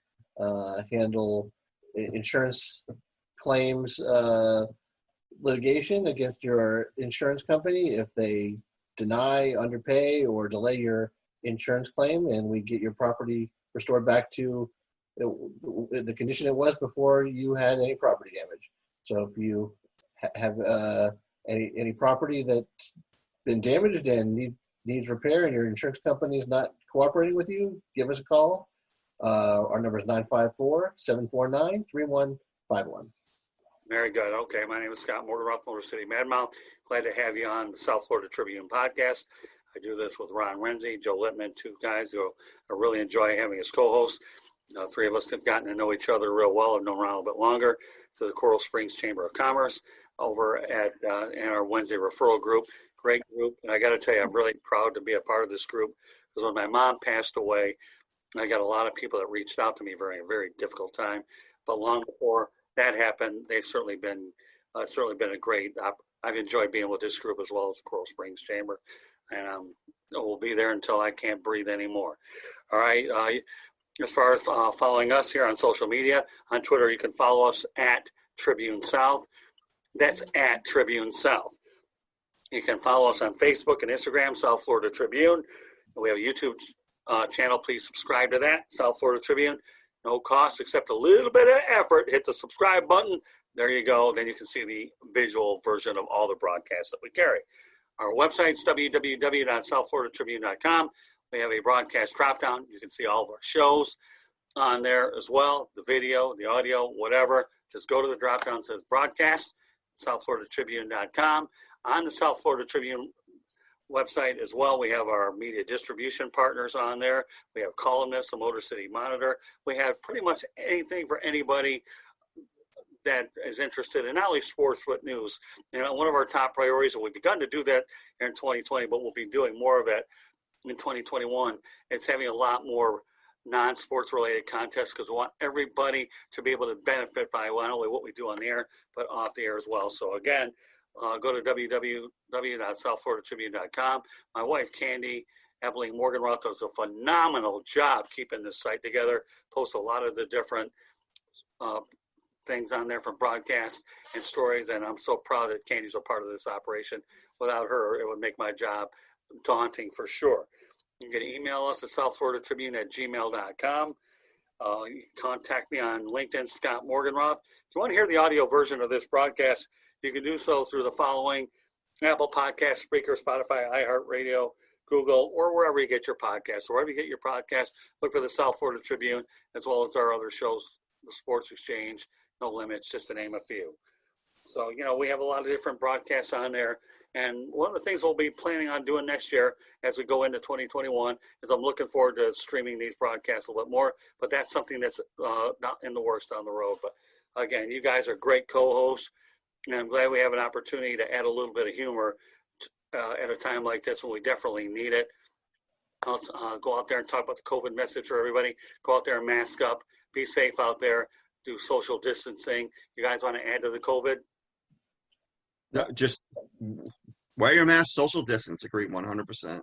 Speaker 3: handle insurance claims litigation against your insurance company if they deny, underpay, or delay your insurance claim, and we get your property restored back to the condition it was before you had any property damage. So if you have any property that's been damaged and needs repair and your insurance company is not cooperating with you, give us a call. Our number is 954-749-3151.
Speaker 1: Very good. Okay, my name is Scott Morgan, Motor City Madmouth. Glad to have you on the South Florida Tribune podcast. I do this with Ron Renzy, Joe Littman, two guys who I really enjoy having as co-hosts. Three of us have gotten to know each other real well. I've known Ron a little bit longer. So the Coral Springs Chamber of Commerce over at in our Wednesday referral group. Great group. And I got to tell you, I'm really proud to be a part of this group because when my mom passed away, I got a lot of people that reached out to me during a very difficult time. But long before that happened, they've certainly been a great. I've enjoyed being with this group as well as the Coral Springs Chamber, and we'll be there until I can't breathe anymore. All right. As far as following us here on social media, on Twitter, you can follow us at Tribune South. That's at Tribune South. You can follow us on Facebook and Instagram, South Florida Tribune. We have a YouTube channel. Please subscribe to that, South Florida Tribune. No cost except a little bit of effort. Hit the subscribe button. There you go. Then you can see the visual version of all the broadcasts that we carry. Our website's www.southfloridatribune.com. We have a broadcast drop-down. You can see all of our shows on there as well, the video, the audio, whatever. Just go to the drop-down that says broadcast, southfloridatribune.com. On the South Florida Tribune website as well, we have our media distribution partners on there. We have columnists, the Motor City Monitor. We have pretty much anything for anybody that is interested in not only sports but news. And one of our top priorities, and we've begun to do that here in 2020, but we'll be doing more of it in 2021, is having a lot more non-sports related contests because we want everybody to be able to benefit by not only what we do on the air, but off the air as well. So again, go to www.southfloridatribune.com. My wife, Candy Evelyn Morganroth, does a phenomenal job keeping this site together, posts a lot of the different things on there from broadcasts and stories, and I'm so proud that Candy's a part of this operation. Without her, it would make my job daunting for sure. You can email us at southfloridatribune@gmail.com. You can contact me on LinkedIn, Scott Morganroth. If you want to hear the audio version of this broadcast, you can do so through the following: Apple Podcasts, Spreaker, Spotify, iHeartRadio, Google, or wherever you get your podcasts. Wherever you get your podcasts, look for the South Florida Tribune, as well as our other shows, the Sports Exchange, No Limits, just to name a few. So, we have a lot of different broadcasts on there. And one of the things we'll be planning on doing next year as we go into 2021 is I'm looking forward to streaming these broadcasts a little bit more. But that's something that's not in the works down the road. But again, you guys are great co-hosts. And I'm glad we have an opportunity to add a little bit of humor at a time like this when we definitely need it. Let's go out there and talk about the COVID message for everybody. Go out there and mask up. Be safe out there. Do social distancing. You guys want to add to the COVID?
Speaker 2: No, just wear your mask, social distance. Agree 100%.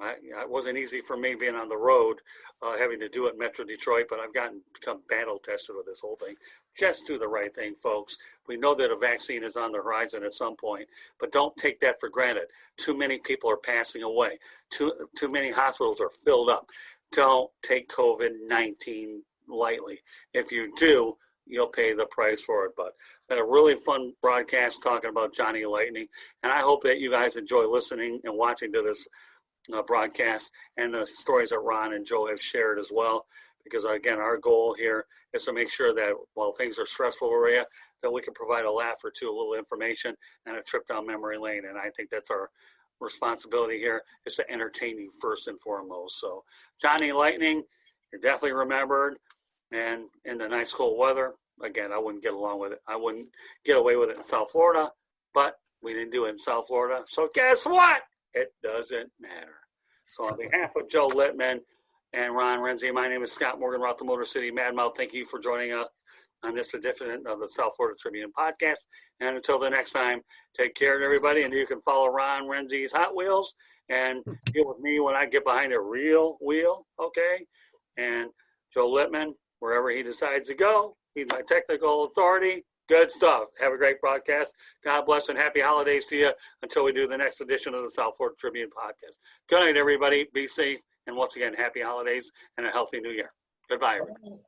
Speaker 1: It wasn't easy for me being on the road, having to do it in Metro Detroit, but I've become battle tested with this whole thing. Just do the right thing, folks. We know that a vaccine is on the horizon at some point, but don't take that for granted. Too many people are passing away. Too many hospitals are filled up. Don't take COVID-19 lightly. If you do, you'll pay the price for it. But been a really fun broadcast talking about Johnny Lightning, and I hope that you guys enjoy listening and watching to this broadcast and the stories that Ron and Joe have shared as well. Because again, our goal here is to make sure that while things are stressful for you, that we can provide a laugh or two, a little information, and a trip down memory lane. And I think that's our responsibility here, is to entertain you first and foremost. So Johnny Lightning, you're definitely remembered. And in the nice cold weather, again, I wouldn't get along with it. I wouldn't get away with it in South Florida, but we didn't do it in South Florida. So guess what? It doesn't matter. So on behalf of Joe Littman and Ron Renzy, my name is Scott Morgan, Roth the Motor City Madmouth. Thank you for joining us on this edition of the South Florida Tribune podcast. And until the next time, take care, everybody. And you can follow Ron Renzy's Hot Wheels and deal with me when I get behind a real wheel, okay? And Joe Littman, wherever he decides to go, he's my technical authority. Good stuff. Have a great broadcast. God bless and happy holidays to you until we do the next edition of the South Florida Tribune podcast. Good night, everybody. Be safe. And once again, happy holidays and a healthy new year. Goodbye, everybody.